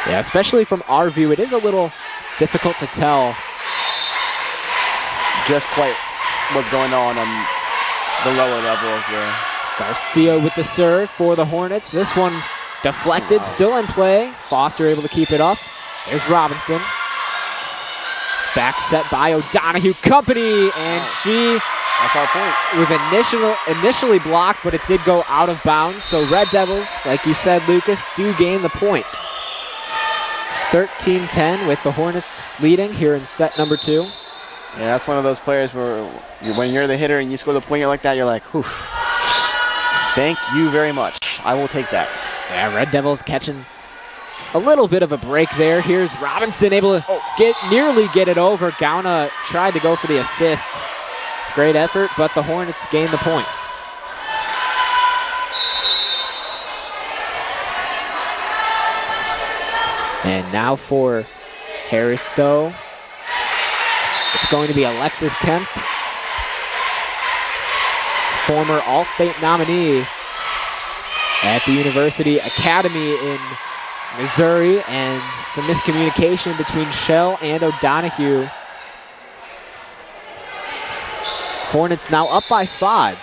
Yeah, especially from our view, it is a little difficult to tell just quite what's going on the lower level of the... Garcia with the serve for the Hornets. This one Deflected, still in play. Foster able to keep it up. There's Robinson. Back set by O'Donoghue Company, and she That's our point. was initially blocked, but it did go out of bounds. So Red Devils, like you said, Lucas, do gain the point. 13-10 with the Hornets leading here in set number 2. Yeah, that's one of those players where when you're the hitter and you score the point like that, you're like, whew. Thank you very much. I will take that. Yeah, Red Devils catching a little bit of a break there. Here's Robinson able to nearly get it over. Gauna tried to go for the assist. Great effort, but the Hornets gained the point. And now for Harris-Stowe, it's going to be Alexis Kemp, former All-State nominee at the University Academy in Missouri, and some miscommunication between Shell and O'Donoghue. Hornets now up by 5.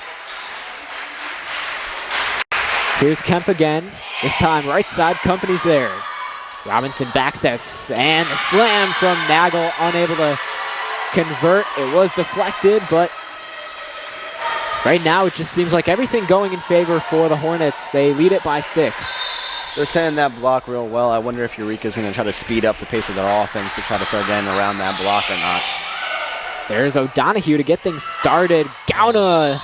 Here's Kemp again. This time right side, Company's there. Robinson backsets, and a slam from Nagel, unable to convert. It was deflected, but right now it just seems like everything going in favor for the Hornets. They lead it by 6. They're setting that block real well. I wonder if Eureka's going to try to speed up the pace of their offense to try to start getting around that block or not. There's O'Donoghue to get things started. Gauna,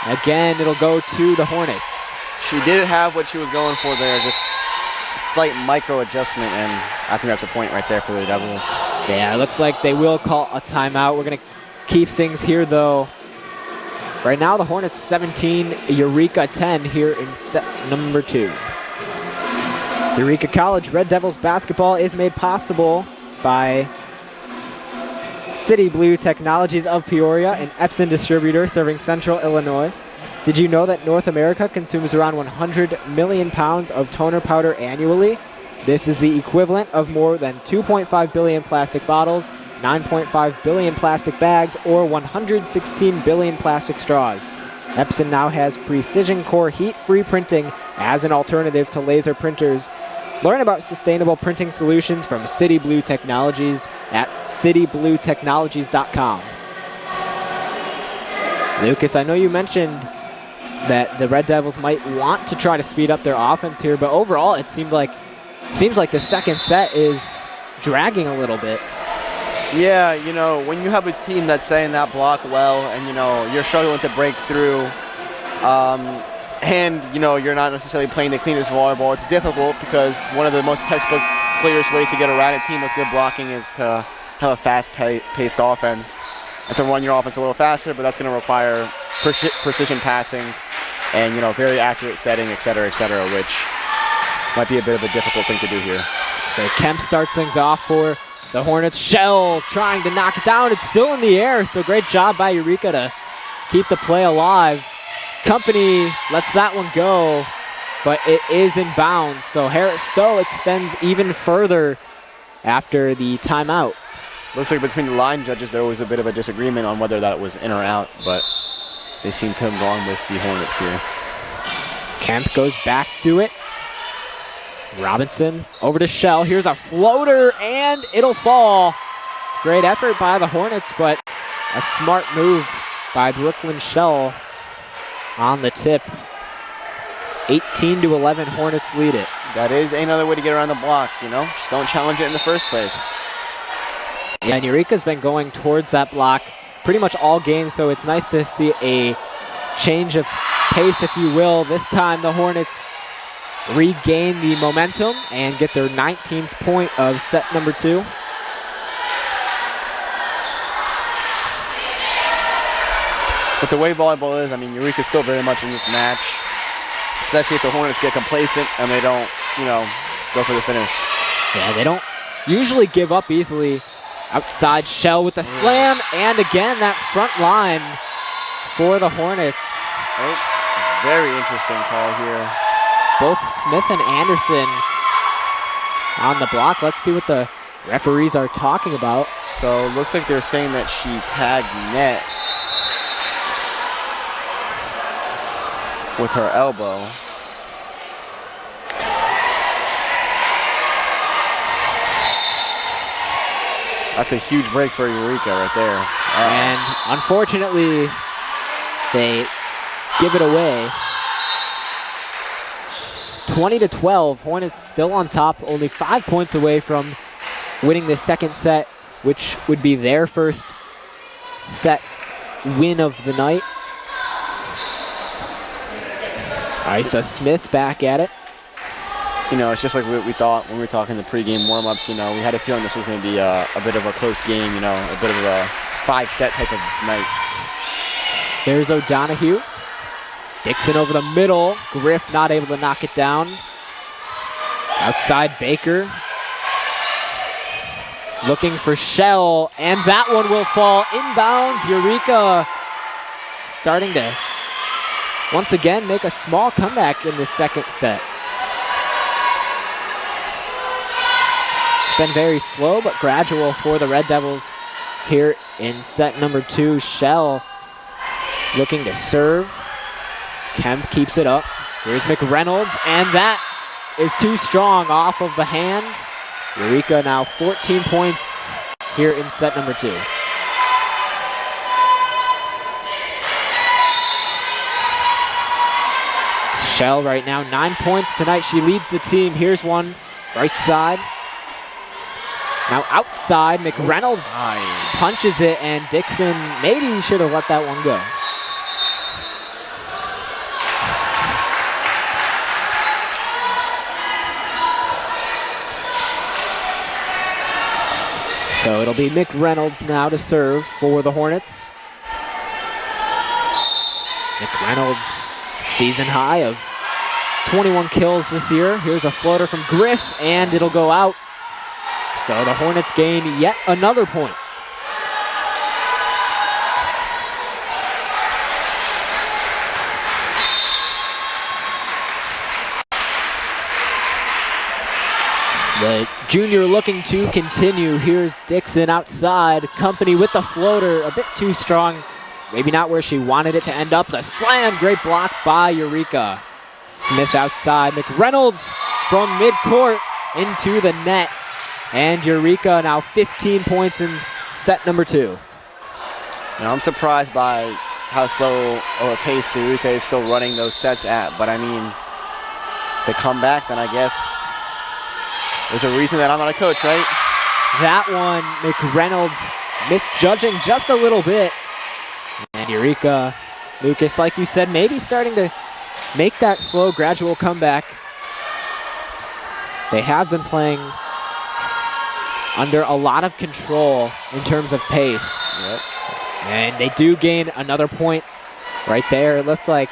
again, it'll go to the Hornets. She did have what she was going for there, just a slight micro adjustment, and I think that's a point right there for the Devils. Yeah, it looks like they will call a timeout. We're going to keep things here, though. Right now, the Hornets 17, Eureka 10 here in set number 2. Eureka College Red Devils basketball is made possible by City Blue Technologies of Peoria, an Epson distributor serving central Illinois. Did you know that North America consumes around 100 million pounds of toner powder annually? This is the equivalent of more than 2.5 billion plastic bottles, 9.5 billion plastic bags, or 116 billion plastic straws. Epson now has precision core heat-free printing as an alternative to laser printers. Learn about sustainable printing solutions from City Blue Technologies at citybluetechnologies.com. Lucas, I know you mentioned that the Red Devils might want to try to speed up their offense here, but overall it seems like the second set is dragging a little bit. Yeah, you know, when you have a team that's setting that block well and, you know, you're struggling to break through, and, you know, you're not necessarily playing the cleanest volleyball, it's difficult because one of the most textbook clearest ways to get around a team with good blocking is to have a fast-paced offense and to run your offense a little faster, but that's going to require precision passing and, you know, very accurate setting, et cetera, which might be a bit of a difficult thing to do here. So Kemp starts things off for the Hornets. Shell trying to knock it down. It's still in the air, so great job by Eureka to keep the play alive. Company lets that one go, but it is in bounds. So Harris-Stowe extends even further after the timeout. Looks like between the line judges there was a bit of a disagreement on whether that was in or out, but they seem to have gone with the Hornets here. Kemp goes back to it. Robinson over to Shell. Here's a floater, and it'll fall. Great effort by the Hornets, but a smart move by Brooklyn Shell on the tip. 18-11, Hornets lead it. That is another way to get around the block, you know? Just don't challenge it in the first place. Yeah, and Eureka's been going towards that block pretty much all game, so it's nice to see a change of pace, if you will. This time the Hornets regain the momentum and get their 19th point of set number 2. But the way volleyball is, I mean, Eureka's still very much in this match, especially if the Hornets get complacent and they don't, you know, go for the finish. Yeah, they don't usually give up easily. Outside Shell with the slam, and again, that front line for the Hornets. Oh, very interesting call here. Both Smith and Anderson on the block. Let's see what the referees are talking about. So it looks like they're saying that she tagged net with her elbow. That's a huge break for Eureka right there. And unfortunately, they give it away. 20-12, Hornets still on top, only 5 points away from winning the second set, which would be their first set win of the night. Isa Smith back at it. You know, it's just like we thought when we were talking the pregame warm-ups. You know, we had a feeling this was going to be a bit of a close game, you know, a bit of a 5-set type of night. There's O'Donohue. Dixon over the middle. Griff not able to knock it down. Outside Baker. Looking for Shell, and that one will fall inbounds. Eureka starting to once again make a small comeback in the second set. It's been very slow but gradual for the Red Devils here in set number 2. Shell looking to serve. Kemp keeps it up. Here's McReynolds, and that is too strong off of the hand. Eureka now 14 points here in set number 2. Shell right now 9 points tonight. She leads the team. Here's one right side. Now outside, McReynolds punches it, and Dixon maybe should have let that one go. So it'll be McReynolds now to serve for the Hornets. McReynolds, season high of 21 kills this year. Here's a floater from Griff, and it'll go out. So the Hornets gain yet another point. The junior looking to continue. Here's Dixon outside. Company with the floater, a bit too strong. Maybe not where she wanted it to end up. The slam, great block by Eureka. Smith outside. McReynolds from midcourt into the net. And Eureka now 15 points in set number 2. And I'm surprised by how slow or pace Eureka is still running those sets at. But I mean, to come back, then I guess there's a reason that I'm not a coach, right? That one, McReynolds misjudging just a little bit. And Eureka, Lucas, like you said, maybe starting to make that slow, gradual comeback. They have been playing under a lot of control in terms of pace. Yep. And they do gain another point right there. It looked like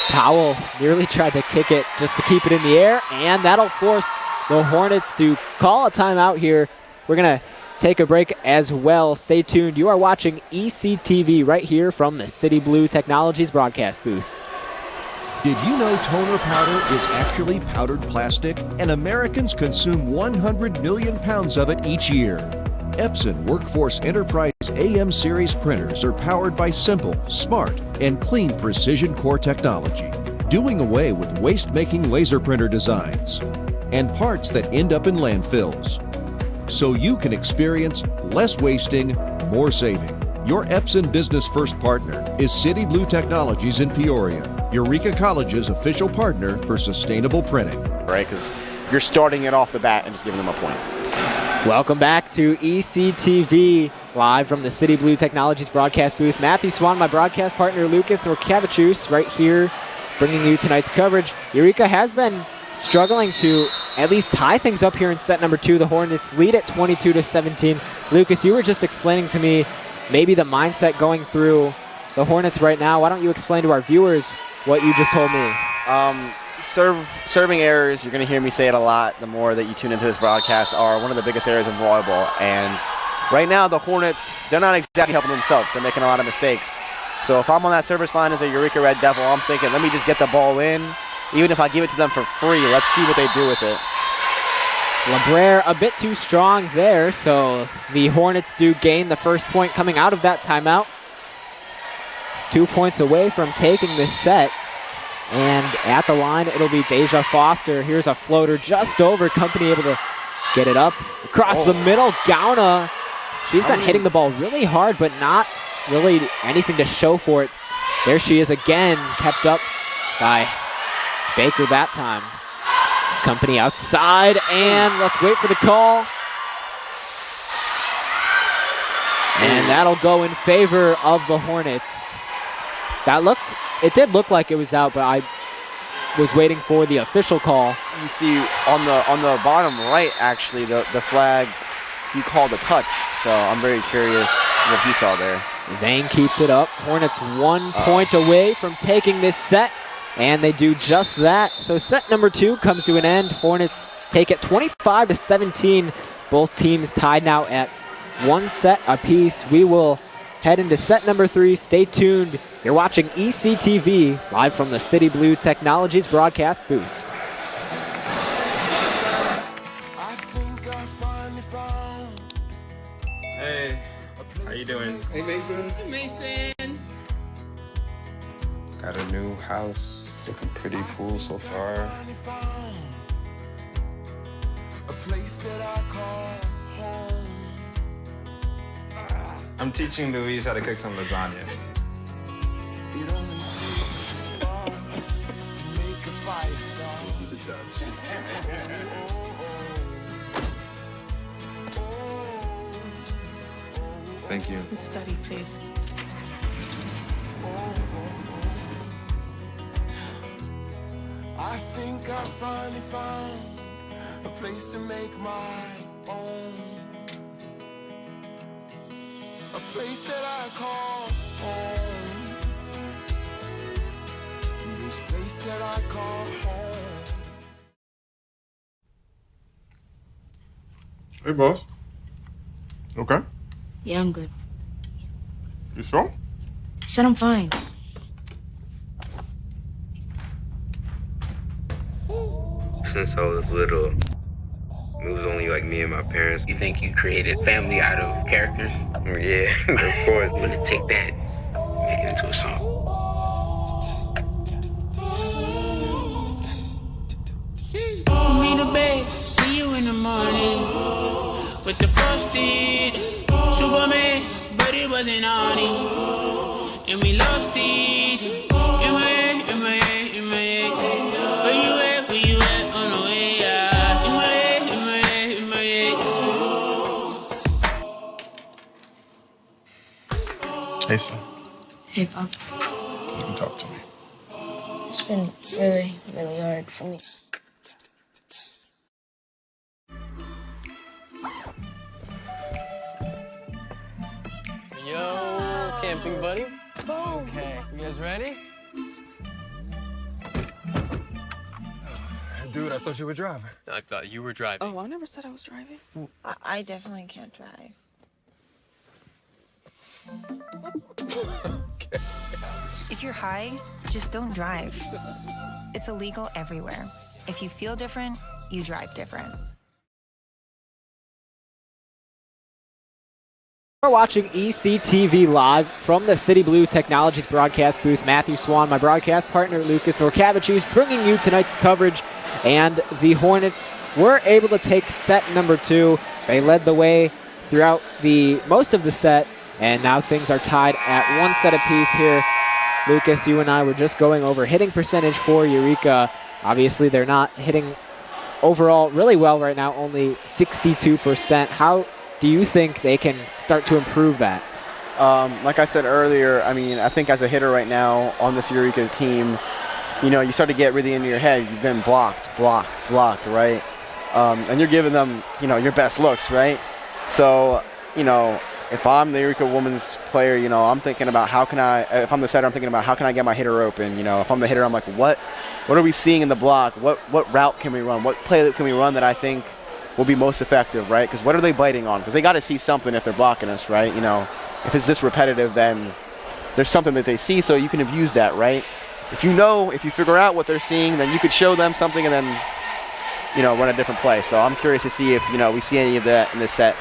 Powell nearly tried to kick it just to keep it in the air, and that'll force the Hornets to call a timeout here. We're going to take a break as well. Stay tuned. You are watching ECTV right here from the City Blue Technologies broadcast booth. Did you know toner powder is actually powdered plastic, and Americans consume 100 million pounds of it each year? Epson Workforce Enterprise AM series printers are powered by simple, smart, and clean precision core technology, doing away with waste-making laser printer designs and parts that end up in landfills, so you can experience less wasting, more saving. Your Epson Business First partner is City Blue Technologies in Peoria, Eureka College's official partner for sustainable printing. Right, because you're starting it off the bat and just giving them a point. Welcome back to ECTV, live from the City Blue Technologies broadcast booth. Matthew Swan, my broadcast partner, Lucas Norkavicius, right here, bringing you tonight's coverage. Eureka has been struggling to at least tie things up here in set number 2. The Hornets lead at 22-17. Lucas, you were just explaining to me maybe the mindset going through the Hornets right now. Why don't you explain to our viewers what you just told me? Serving errors, you're going to hear me say it a lot the more that you tune into this broadcast, are one of the biggest areas in volleyball. And right now, the Hornets, they're not exactly helping themselves. They're making a lot of mistakes. So if I'm on that service line as a Eureka Red Devil, I'm thinking, let me just get the ball in. Even if I give it to them for free, let's see what they do with it. LeBrere a bit too strong there, so the Hornets do gain the first point coming out of that timeout. 2 points away from taking this set. And at the line, it'll be Deja Foster. Here's a floater just over. Company able to get it up. Across the middle, Gauna She's been hitting the ball really hard, but not really anything to show for it. There she is again, kept up by Baker that time. Company outside, and let's wait for the call. And that'll go in favor of the Hornets. It did look like it was out, but I was waiting for the official call. You see on the bottom right, actually, the flag, he called a touch. So I'm very curious what he saw there. Vane keeps it up. Hornets 1 point away from taking this set, and they do just that. So set number 2 comes to an end. Hornets take it 25-17. Both teams tied now at 1 set apiece. We will head into set number 3. Stay tuned. You're watching ECTV live from the City Blue Technologies broadcast booth. Hey, how you doing? Hey, Mason. Hey, Mason. Got a new house. It's looking pretty cool so far. A place that I call home. I'm teaching Louise how to cook some lasagna. It only takes a spark to make a fire start. Thank you. Study, please. I think I finally found a place to make my own. A place that I call home. This place that I call home. Hey, boss. Okay? Yeah, I'm good. You sure? Said I'm fine. Since I was little, it was only like me and my parents. You think you created family out of characters? Yeah, of course. I'm gonna take that, make it into a song. Put me to bed, see you in the morning. With the frosted Superman, but it wasn't on it. And we lost it. In my head, in my head, in my head. Where you at, where you at, on the way, yeah. In my head, in my head, in my head. Hey, son. Hey, Pop. You can talk to me. It's been really, really hard for me. Yo, camping buddy. Okay, you guys ready? Dude, I thought you were driving. I thought you were driving. Oh, I never said I was driving. I definitely can't drive. If you're high, just don't drive. It's illegal everywhere. If you feel different, you drive different. We're watching ECTV live from the City Blue Technologies broadcast booth. Matthew Swan, my broadcast partner, Lucas Norcavicius, bringing you tonight's coverage. And the Hornets were able to take set number 2. They led the way throughout most of the set, and now things are tied at 1 set apiece here. Lucas, you and I were just going over hitting percentage for Eureka. Obviously, they're not hitting overall really well right now, only 62%. How do you think they can start to improve that? Like I said earlier, I mean, I think as a hitter right now on this Eureka team, you know, you start to get really into your head. You've been blocked, right? And you're giving them, you know, your best looks, right? So, you know, if I'm the Eureka women's player, you know, I'm thinking about if I'm the setter, I'm thinking about how can I get my hitter open? You know, if I'm the hitter, I'm like, what are we seeing in the block? What route can we run? What play can we run that I think will be most effective, right? Because what are they biting on? Because they got to see something if they're blocking us, right? You know, if it's this repetitive, then there's something that they see, so you can abuse that, right? If you figure out what they're seeing, then you could show them something and then, you know, run a different play. So I'm curious to see if, you know, we see any of that in this set.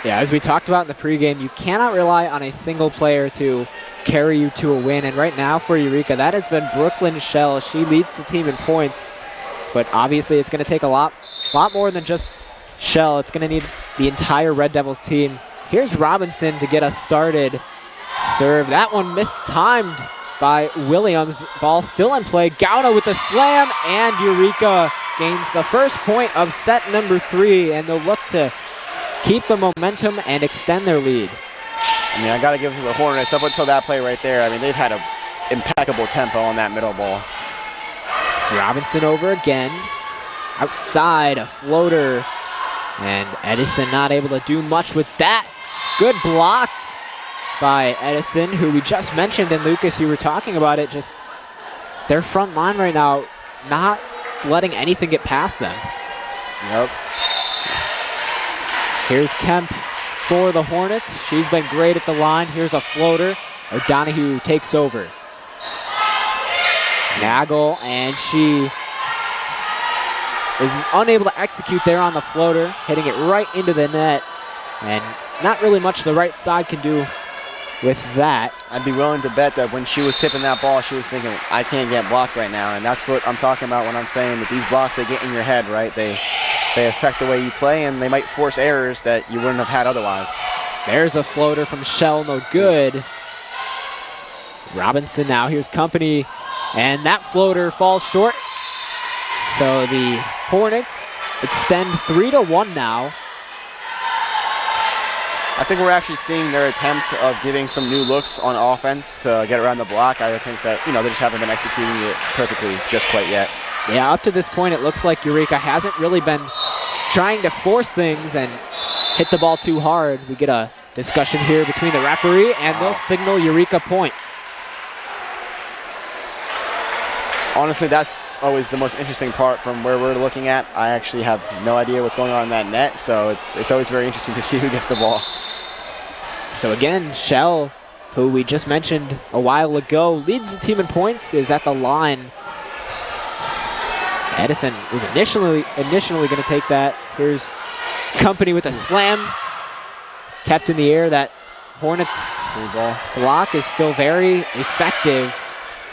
Yeah, as we talked about in the pregame, you cannot rely on a single player to carry you to a win. And right now for Eureka, that has been Brooklyn Shell. She leads the team in points, but obviously it's going to take a lot more than just Shell. It's going to need the entire Red Devils team Here's Robinson to get us started. Serve. That one mistimed by Williams. Ball still in play. Gauna with the slam, and Eureka gains the first point of set number 3, and they'll look to keep the momentum and extend their lead. I mean, I got to give it to the Hornets. Up until that play right there, I mean, they've had an impeccable tempo on that middle ball. Robinson over again. Outside, a floater. And Edison not able to do much with that. Good block by Edison, who we just mentioned. And Lucas, you were talking about it. Just their front line right now, not letting anything get past them. Yep. Here's Kemp for the Hornets. She's been great at the line. Here's a floater. O'Donohue takes over. Nagel, and she is unable to execute there on the floater, hitting it right into the net. And not really much the right side can do with that. I'd be willing to bet that when she was tipping that ball, she was thinking, I can't get blocked right now. And that's what I'm talking about when I'm saying that these blocks, they get in your head, right? They affect the way you play, and they might force errors that you wouldn't have had otherwise. There's a floater from Shell, no good. Robinson now, here's Company, and that floater falls short. So the Hornets extend 3-1 now. I think we're actually seeing their attempt of giving some new looks on offense to get around the block. I think that, they just haven't been executing it perfectly just quite yet. Yeah, up to this point, it looks like Eureka hasn't really been trying to force things and hit the ball too hard. We get a discussion here between the referee, and they'll signal Eureka point. Honestly, that's always the most interesting part from where we're looking at. I actually have no idea what's going on in that net, so it's always very interesting to see who gets the ball. So again, Shell, who we just mentioned a while ago, leads the team in points, is at the line. Edison was initially going to take that. Here's Company with a slam. Kept in the air. That Hornets block is still very effective.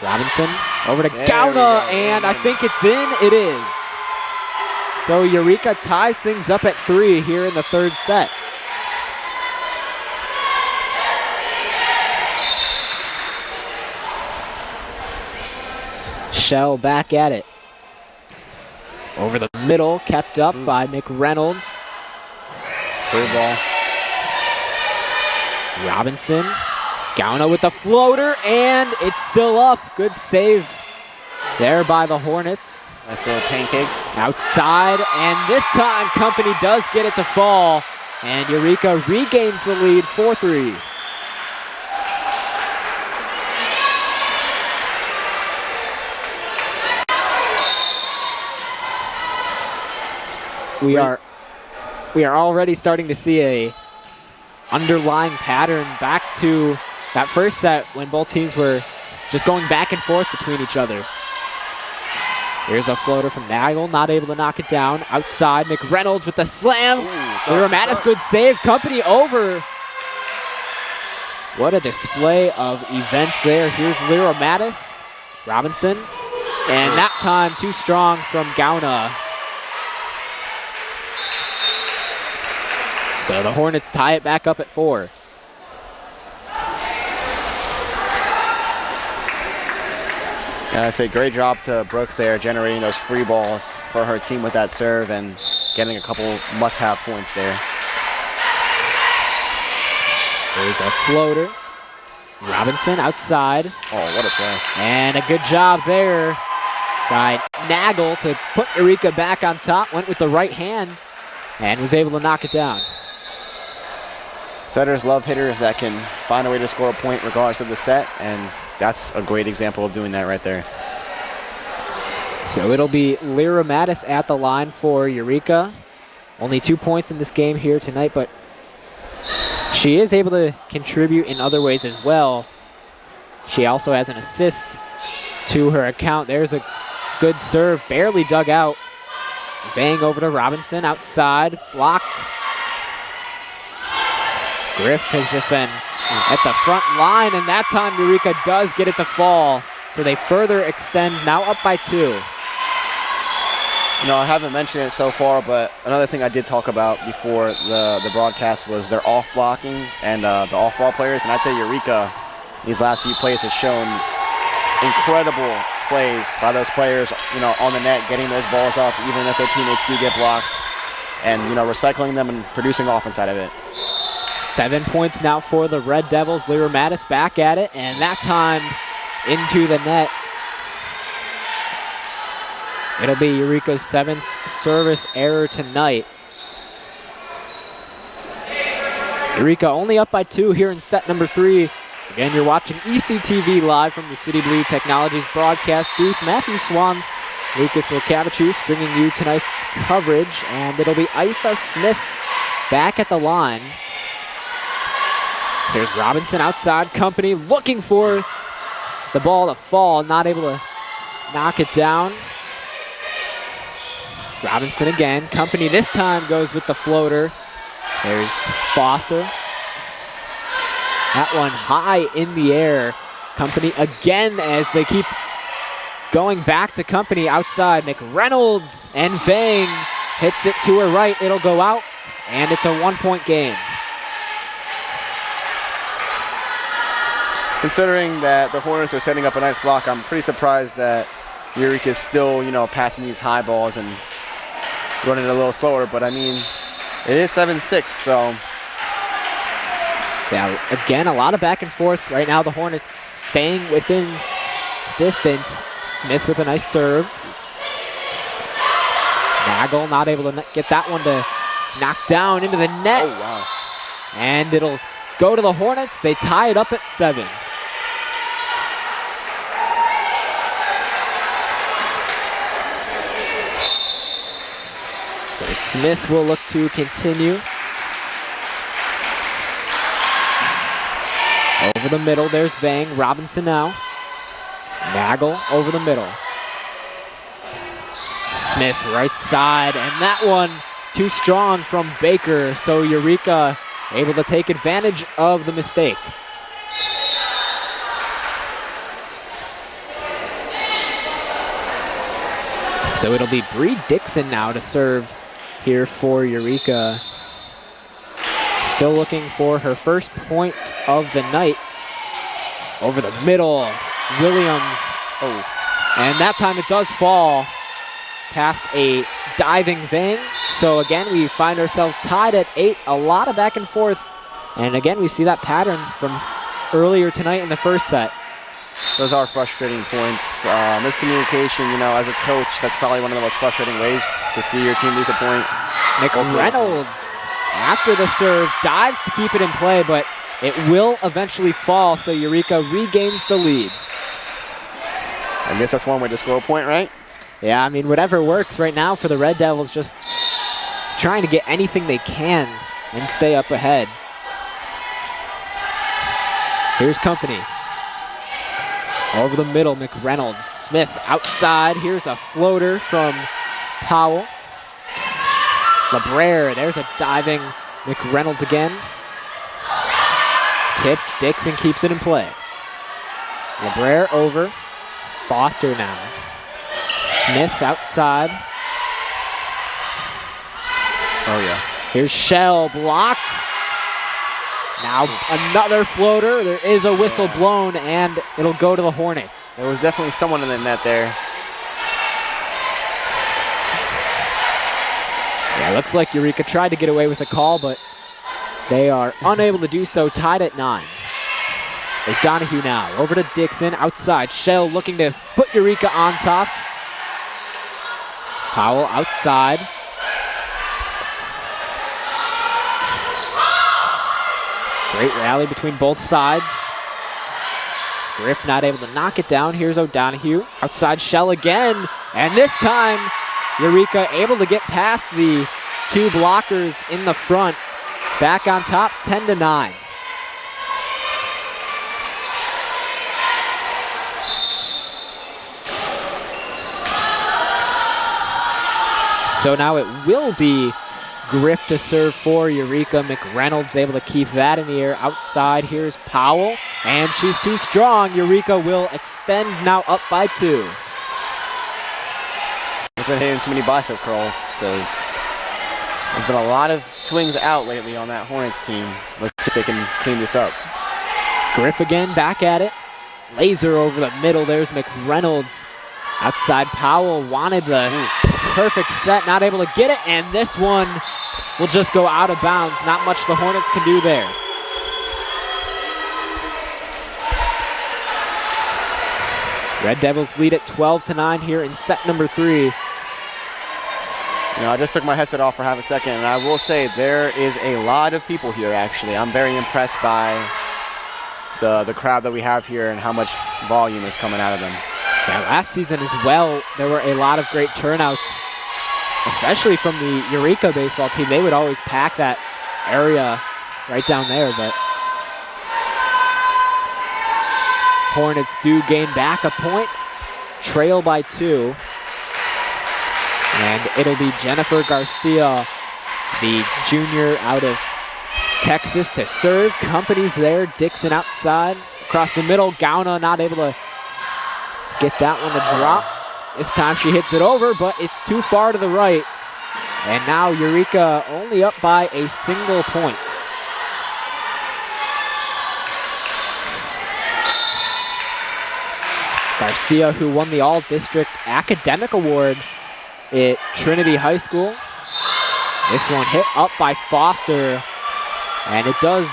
Robinson over to Gauna, and I think it's in. It is. So Eureka ties things up at 3 here in the third set. Shell back at it. Over the middle, kept up by McReynolds. Free ball. Robinson. Gauna with the floater, and it's still up. Good save there by the Hornets. Nice little pancake. Outside, and this time Company does get it to fall, and Eureka regains the lead 4-3. We are already starting to see a underlying pattern back to that first set when both teams were just going back and forth between each other. Here's a floater from Nagel, not able to knock it down. Outside, McReynolds with the slam. Lyra Mattis, good save. Company over. What a display of events there. Here's Lyra Mattis. Robinson. And that time too strong from Gauna. So the Hornets tie it back up at 4. And I say great job to Brooke there, generating those free balls for her team with that serve and getting a couple must-have points there. There's a floater. Robinson outside. Oh, what a play. And a good job there by Nagel to put Eureka back on top. Went with the right hand and was able to knock it down. Setters love hitters that can find a way to score a point regardless of the set, and that's a great example of doing that right there. So it'll be Lyra Mattis at the line for Eureka. Only 2 points in this game here tonight, but she is able to contribute in other ways as well. She also has an assist to her account. There's a good serve, barely dug out. Vang over to Robinson, outside, blocked. Griff has just been at the front line, and that time Eureka does get it to fall. So they further extend, now up by 2. I haven't mentioned it so far, but another thing I did talk about before the broadcast was their off blocking and the off ball players. And I'd say Eureka, these last few plays, has shown incredible plays by those players, on the net, getting those balls up, even if their teammates do get blocked, and, recycling them and producing offense out of it. 7 points now for the Red Devils. Lyra Mattis back at it, and that time into the net. It'll be Eureka's 7th service error tonight. Eureka only up by 2 here in set number 3. Again, you're watching ECTV live from the City Blue Technologies broadcast booth. Matthew Swan, Lucas Lukavicius bringing you tonight's coverage, and it'll be Isa Smith back at the line. There's Robinson outside, Company looking for the ball to fall, not able to knock it down. Robinson again, Company this time goes with the floater. There's Foster. That one high in the air. Company again as they keep going back to Company outside. McReynolds and Vang hits it to her right. It'll go out, and it's a 1-point game. Considering that the Hornets are setting up a nice block, I'm pretty surprised that Eureka is still, passing these high balls and running a little slower. But, I mean, it is 7-6, so... Yeah, again, a lot of back and forth. Right now, the Hornets staying within distance. Smith with a nice serve. Nagel not able to get that one to knock down into the net. Oh, wow. And it'll go to the Hornets. They tie it up at 7. So Smith will look to continue. Over the middle, there's Vang. Robinson now. Nagel over the middle. Smith right side, and that one too strong from Baker, so Eureka able to take advantage of the mistake. So it'll be Bree Dixon now to serve here for Eureka. Still looking for her first point of the night. Over the middle, Williams. Oh, and that time it does fall past a diving Vang. So again, we find ourselves tied at 8. A lot of back and forth. And again, we see that pattern from earlier tonight in the first set. Those are frustrating points. Miscommunication, as a coach, that's probably one of the most frustrating ways to see your team lose a point. McReynolds, after the serve, dives to keep it in play, but it will eventually fall, so Eureka regains the lead. I guess that's one way to score a point, right? Yeah, I mean, whatever works right now for the Red Devils, just trying to get anything they can and stay up ahead. Here's Company. Over the middle, McReynolds. Smith outside. Here's a floater from Powell. LeBrere, there's a diving McReynolds again. Tipped, Dixon keeps it in play. LeBrere over. Foster now. Smith outside. Oh, yeah. Here's Shell, blocked. Now another floater. There is a whistle blown, and it'll go to the Hornets. There was definitely someone in the net there. Yeah, looks like Eureka tried to get away with a call, but they are unable to do so, tied at 9. O'Donohue now, over to Dixon, outside. Shell looking to put Eureka on top. Powell outside. Great rally between both sides. Griff not able to knock it down. Here's O'Donohue. Outside Shell again. And this time, Eureka able to get past the 2 blockers in the front. Back on top, 10-9. So now it will be Griff to serve for Eureka. McReynolds able to keep that in the air. Outside, here's Powell, and she's too strong. Eureka will extend now up by 2. It's been hitting too many bicep curls because there's been a lot of swings out lately on that Hornets team. Let's see if they can clean this up. Griff again, back at it. Laser over the middle. There's McReynolds. Outside Powell wanted the perfect set, not able to get it, and this one will just go out of bounds. Not much the Hornets can do there. Red Devils lead at 12-9 here in set number 3. You know, I just took my headset off for half a second, and I will say there is a lot of people here, actually. I'm very impressed by the crowd that we have here and how much volume is coming out of them. Yeah, last season as well, there were a lot of great turnouts, especially from the Eureka baseball team. They would always pack that area right down there, but Hornets do gain back a point, trail by 2. And it'll be Jennifer Garcia, the junior out of Texas, to serve. Company's there, Dixon outside. Across the middle, Gauna not able to get that one to drop. This time she hits it over, but it's too far to the right. And now Eureka only up by a single point. Garcia, who won the All-District Academic Award at Trinity High School. This one hit up by Foster, and it does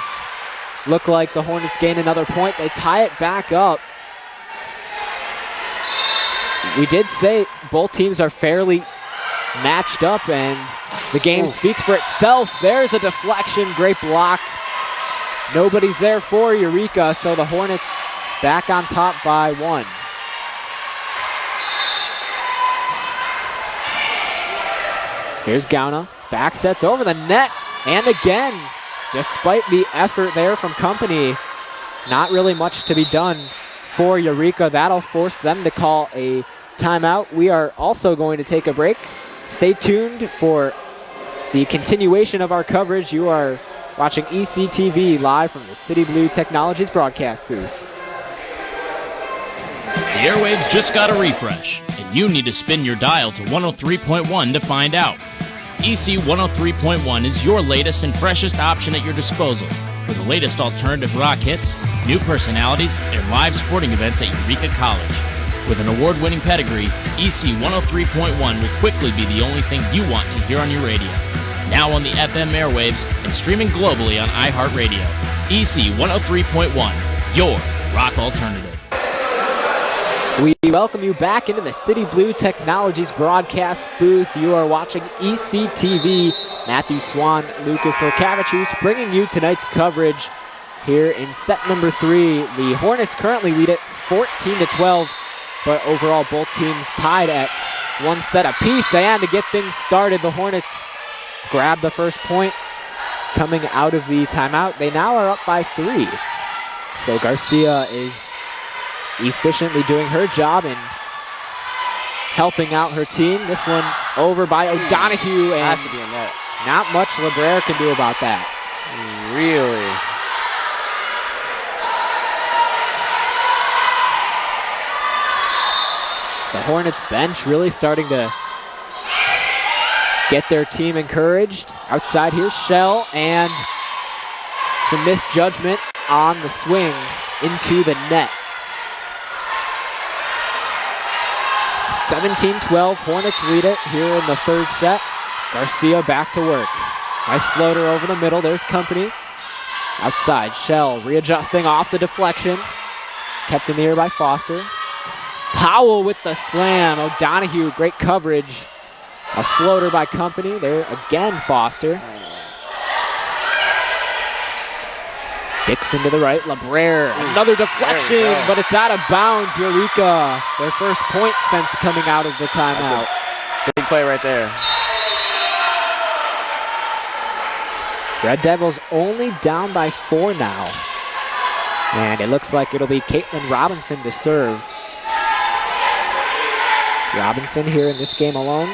look like the Hornets gain another point. They tie it back up. We did say both teams are fairly matched up, and the game speaks for itself. There's a deflection, great block. Nobody's there for Eureka, so the Hornets back on top by 1. Here's Gauna, back sets over the net, and again, despite the effort there from Company, not really much to be done for Eureka. That'll force them to call a timeout. We are also going to take a break. Stay tuned for the continuation of our coverage. You are watching ECTV live from the City Blue Technologies broadcast booth. The airwaves just got a refresh, and you need to spin your dial to 103.1 to find out. EC 103.1 is your latest and freshest option at your disposal, with the latest alternative rock hits, new personalities, and live sporting events at Eureka College. With an award-winning pedigree, EC 103.1 will quickly be the only thing you want to hear on your radio. Now on the FM airwaves and streaming globally on iHeartRadio. EC 103.1, your rock alternative. We welcome you back into the City Blue Technologies broadcast booth. You are watching ECTV. Matthew Swan, Lucas Norkavichus bringing you tonight's coverage here in set number 3. The Hornets currently lead it 14-12, but overall both teams tied at 1 set apiece. And to get things started, the Hornets grab the first point coming out of the timeout. They now are up by 3. So Garcia is efficiently doing her job and helping out her team. This one over by O'Donohue, and has to be in net. Not much LeBrere can do about that. Really? The Hornets bench really starting to get their team encouraged. Outside here's Shell, and some misjudgment on the swing into the net. 17-12, Hornets lead it here in the third set. Garcia back to work. Nice floater over the middle. There's Company. Outside, Shell readjusting off the deflection. Kept in the air by Foster. Powell with the slam. O'Donohue, great coverage. A floater by Company. There again, Foster. Dixon to the right, LeBrere, another deflection, but it's out of bounds. Eureka, their first point since coming out of the timeout. Big play right there. Red Devils only down by 4 now. And it looks like it'll be Caitlin Robinson to serve. Robinson here in this game alone.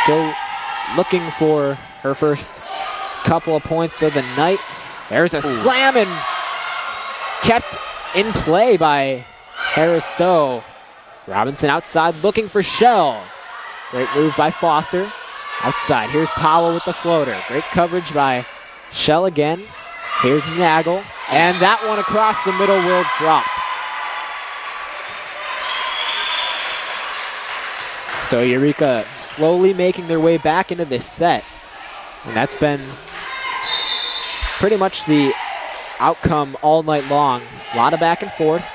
Still looking for her first couple of points of the night. There's a slam and kept in play by Harris-Stowe. Robinson outside looking for Shell. Great move by Foster. Outside, here's Powell with the floater. Great coverage by Shell again. Here's Nagel. And that one across the middle will drop. So Eureka slowly making their way back into this set. And that's been pretty much the outcome all night long. A lot of back and forth.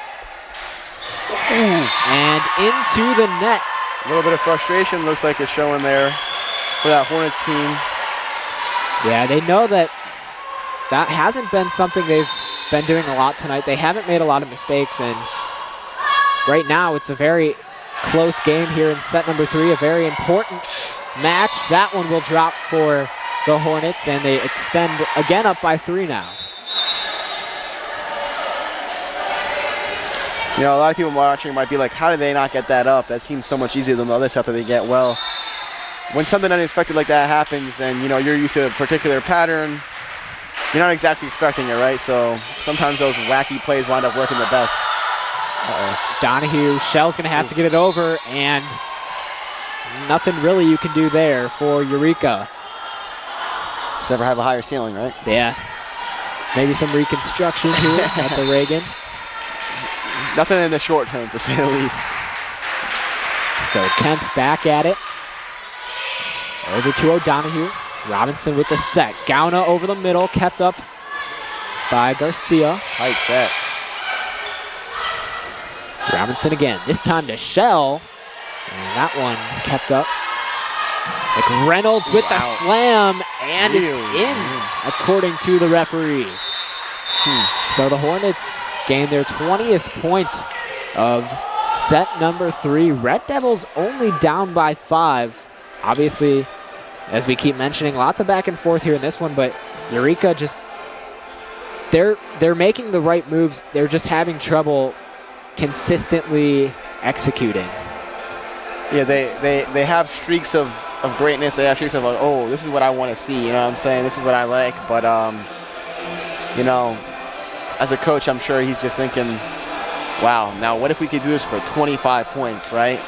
And into the net. A little bit of frustration looks like it's showing there for that Hornets team. Yeah, they know that that hasn't been something they've been doing a lot tonight. They haven't made a lot of mistakes, and right now it's a very close game here in set number 3, a very important match. That one will drop for the Hornets, and they extend again up by 3 now. You know, a lot of people watching might be like, how did they not get that up? That seems so much easier than the other stuff that they get. Well, when something unexpected like that happens and, you know, you're used to a particular pattern, you're not exactly expecting it, right? So sometimes those wacky plays wind up working the best. Donahue, Shell's going to have to get it over, and nothing really you can do there for Eureka. Just never have a higher ceiling, right? Yeah. Maybe some reconstruction here at the Reagan. Nothing in the short term, to say the least. So Kemp back at it. Over to O'Donoghue. Robinson with the set. Gauna over the middle, kept up by Garcia. Tight set. Robinson again, this time to Shell. And that one kept up. McReynolds with the slam, and it's in, according to the referee. So the Hornets gain their 20th point of set number 3. Red Devils only down by 5. Obviously, as we keep mentioning, lots of back and forth here in this one, but Eureka just, they're making the right moves. They're just having trouble consistently executing. Yeah, they have streaks of greatness. They have streaks of like, oh, this is what I want to see. You know what I'm saying? This is what I like. But, you know, as a coach, I'm sure he's just thinking, wow, now what if we could do this for 25 points, right?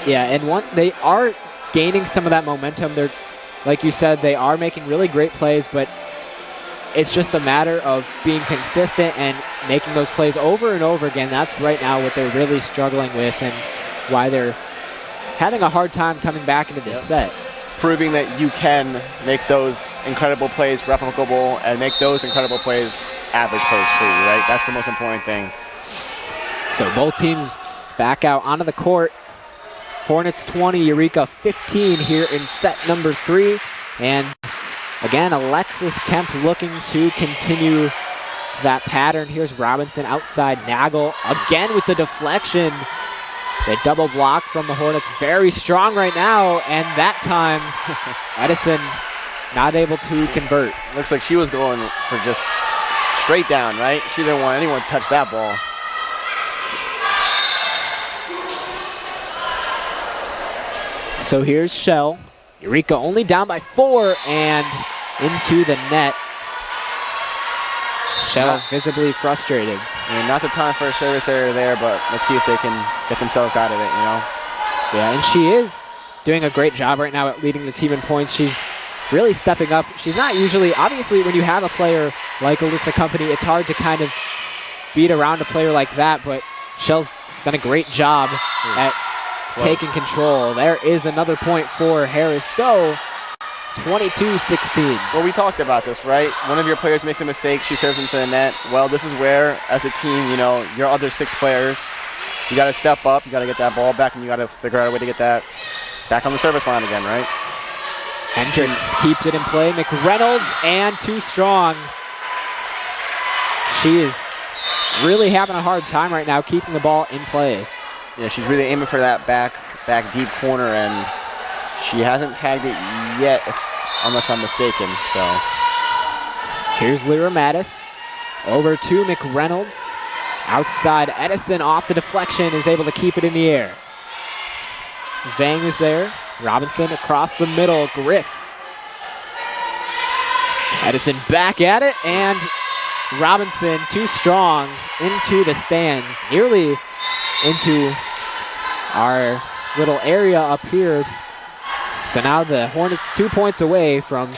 Yeah, and they are gaining some of that momentum. They're, like you said, they are making really great plays, but it's just a matter of being consistent and making those plays over and over again. That's right now what they're really struggling with and why they're having a hard time coming back into this set. Proving that you can make those incredible plays replicable and make those incredible plays average plays for you, right? That's the most important thing. So both teams back out onto the court. Hornets 20, Eureka 15 here in set number 3. And again, Alexis Kemp looking to continue that pattern. Here's Robinson outside. Nagel again with the deflection. The double block from the Hornets, very strong right now, and that time, Edison not able to convert. Looks like she was going for just straight down, right? She didn't want anyone to touch that ball. So here's Shell. Eureka only down by 4 and into the net. Shell visibly frustrated. And not the time for a service error there, but let's see if they can get themselves out of it, you know? Yeah, and she is doing a great job right now at leading the team in points. She's really stepping up. She's not usually, obviously when you have a player like Alyssa Company, it's hard to kind of beat around a player like that, but Shell's done a great job at taking control. There is another point for Harris-Stowe. 22-16. Well, we talked about this, right? One of your players makes a mistake, she serves into the net. Well, this is where, as a team, you know, your other 6 players, you got to step up, you got to get that ball back, and you got to figure out a way to get that back on the service line again, right? Hendricks keeps it in play. McReynolds, and too strong. She is really having a hard time right now keeping the ball in play. Yeah, she's really aiming for that back deep corner, and she hasn't tagged it yet, unless I'm mistaken, so. Here's Lyra Mattis. Over to McReynolds. Outside, Edison off the deflection is able to keep it in the air. Vang is there. Robinson across the middle. Griff. Edison back at it, and Robinson too strong into the stands. Nearly into our little area up here. So now the Hornets 2 points away from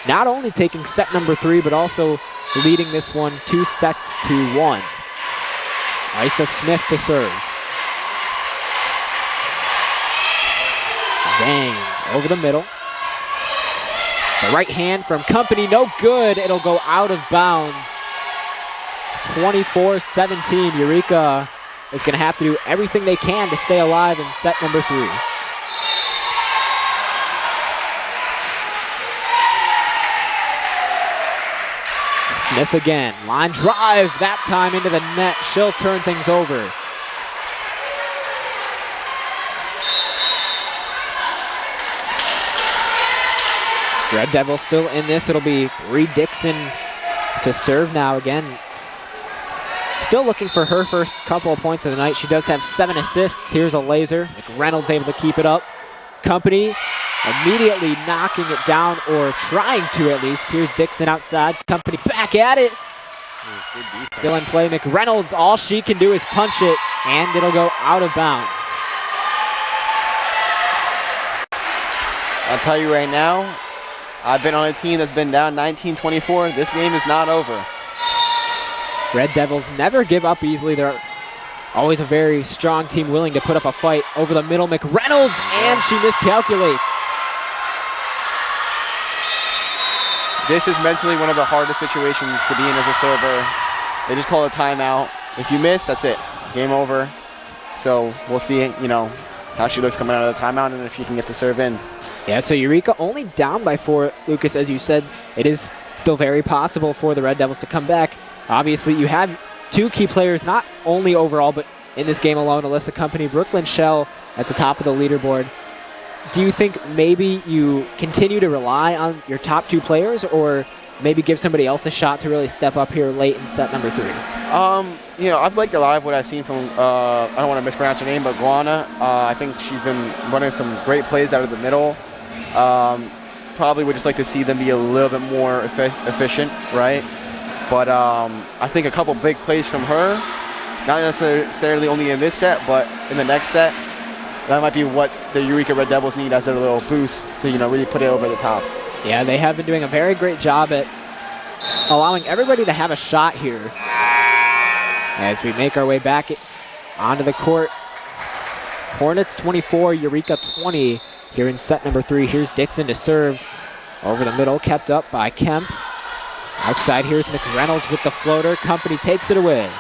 not only taking set number 3, but also leading this one 2-1. Isa Smith to serve. Vang over the middle. The right hand from Company, no good. It'll go out of bounds. 24-17. Eureka is going to have to do everything they can to stay alive in set number 3. Smith again, line drive, that time into the net. She'll turn things over. Red Devils still in this. It'll be Bree Dixon to serve now again. Still looking for her first couple of points of the night. She does have 7 assists. Here's a laser. McReynolds able to keep it up. Company immediately knocking it down, or trying to at least. Here's Dixon outside. Company back at it. Still in play. McReynolds, all she can do is punch it, and it'll go out of bounds. I'll tell you right now, I've been on a team that's been down 19-24. This game is not over. Red Devils never give up easily. They're always a very strong team willing to put up a fight. Over the middle, McReynolds, and she miscalculates. This is mentally one of the hardest situations to be in as a server. They just call a timeout. If you miss, that's it. Game over. So we'll see, how she looks coming out of the timeout and if she can get the serve in. Yeah, so Eureka only down by 4. Lucas, as you said, it is still very possible for the Red Devils to come back. Obviously, you have 2 key players, not only overall, but in this game alone. Alyssa Company, Brooklyn Shell at the top of the leaderboard. Do you think maybe you continue to rely on your top 2 players, or maybe give somebody else a shot to really step up here late in set number 3? I've liked a lot of what I've seen from, I don't want to mispronounce her name, but Guana. I think she's been running some great plays out of the middle. Probably would just like to see them be a little bit more efficient, right? But I think a couple big plays from her, not necessarily only in this set, but in the next set, that might be what the Eureka Red Devils need as a little boost to, really put it over the top. Yeah, they have been doing a very great job at allowing everybody to have a shot here. As we make our way back onto the court. Hornets 24, Eureka 20 here in set number 3. Here's Dixon to serve. Over the middle, kept up by Kemp. Outside, here's McReynolds with the floater. Company takes it away.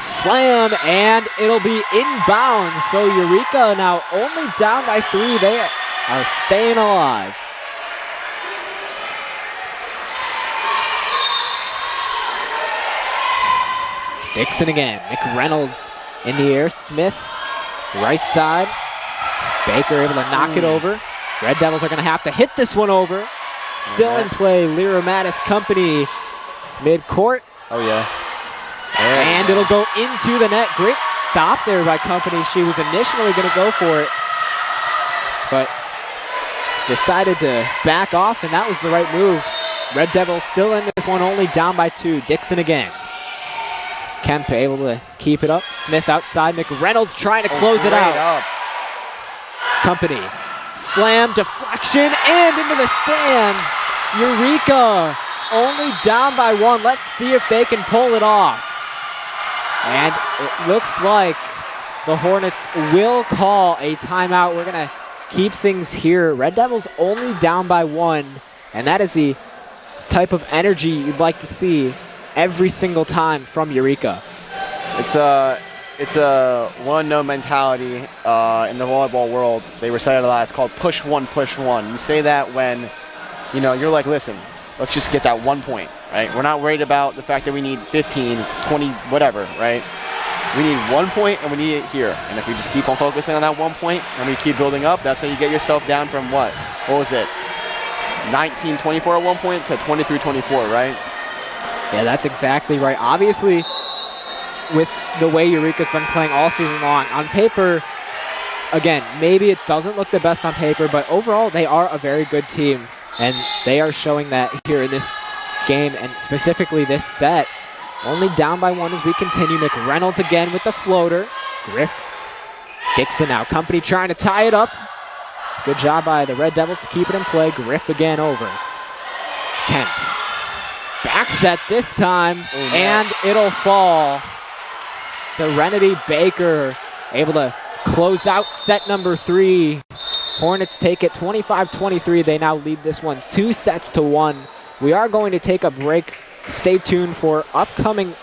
Slam, and it'll be inbounds. So Eureka now only down by 3. They are staying alive. Dixon again. McReynolds in the air. Smith, right side. Baker able to knock it over. Red Devils are going to have to hit this one over. Still in play, Lyra Mattis Company mid-court. Oh, yeah. And it'll go into the net. Great stop there by Company. She was initially going to go for it, but decided to back off, and that was the right move. Red Devils still in this one, only down by 2. Dixon again. Kemp able to keep it up. Smith outside. McReynolds trying to close it out. Company. Slam, deflection, and into the stands. Eureka only down by 1. Let's see if they can pull it off. And it looks like the Hornets will call a timeout. We're going to keep things here. Red Devils only down by 1, and that is the type of energy you'd like to see every single time from Eureka. It's a one-no mentality in the volleyball world. They recite a lot. It's called push one, push one. You say that when, you're like, listen, let's just get that 1 point, right? We're not worried about the fact that we need 15, 20, whatever, right? We need 1 point, and we need it here. And if we just keep on focusing on that 1 point, and we keep building up, that's how you get yourself down from what? What was it? 19-24 at 1 point to 23-24, right? Yeah, that's exactly right. Obviously, with the way Eureka's been playing all season long, on paper, again, maybe it doesn't look the best on paper, but overall they are a very good team, and they are showing that here in this game, and specifically this set. Only down by 1 as we continue. McReynolds again with the floater. Griff. Dixon now. Company trying to tie it up. Good job by the Red Devils to keep it in play. Griff again over. Kemp. Back set this time, and it'll fall. Serenity Baker able to close out set number 3. Hornets take it 25-23. They now lead this one 2-1. We are going to take a break. Stay tuned for upcoming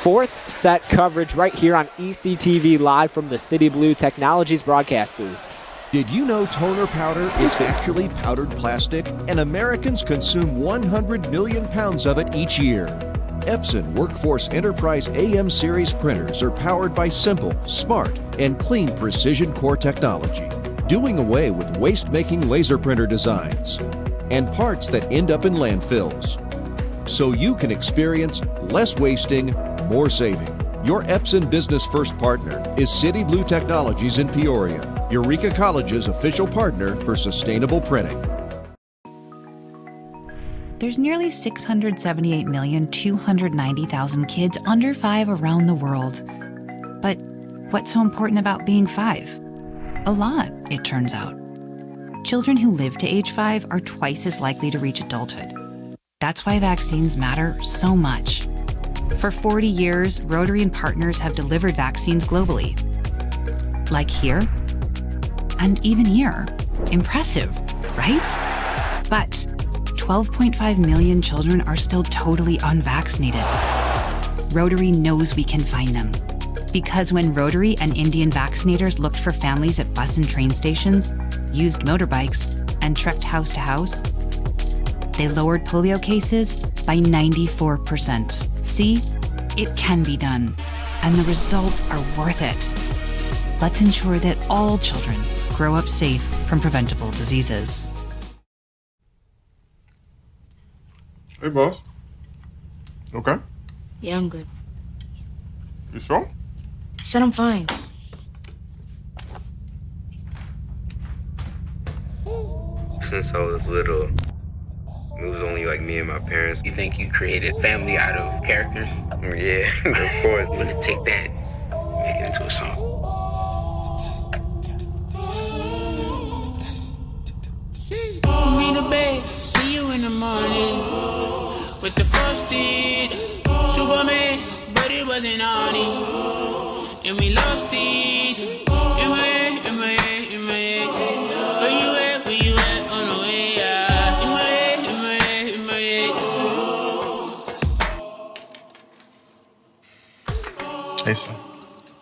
4th set coverage right here on ECTV live from the City Blue Technologies broadcast booth. Did you know toner powder is actually powdered plastic? And Americans consume 100 million pounds of it each year. Epson Workforce Enterprise AM series printers are powered by simple, smart, and clean precision core technology, doing away with waste-making laser printer designs and parts that end up in landfills. So you can experience less wasting, more saving. Your Epson Business First partner is City Blue Technologies in Peoria, Eureka College's official partner for sustainable printing. There's nearly 678,290,000 kids under 5 around the world. But what's so important about being 5? A lot, it turns out. Children who live to age 5 are twice as likely to reach adulthood. That's why vaccines matter so much. For 40 years, Rotary and partners have delivered vaccines globally. Like here, and even here. Impressive, right? But 12.5 million children are still totally unvaccinated. Rotary knows we can find them. Because when Rotary and Indian vaccinators looked for families at bus and train stations, used motorbikes, and trekked house to house, they lowered polio cases by 94%. See, it can be done, and the results are worth it. Let's ensure that all children grow up safe from preventable diseases. Hey, boss. Okay? Yeah, I'm good. You sure? I said I'm fine. Since I was little, it was only like me and my parents. You think you created family out of characters? Yeah, of course. I'm gonna take that, make it into a song. Put me to bed, see you in the morning. With the frosted Superman, but it wasn't on it. And we lost it. In my head, in my head, in my head. Where you at, where you at, on the way out. In my head, in my head, in my head. Hey, son.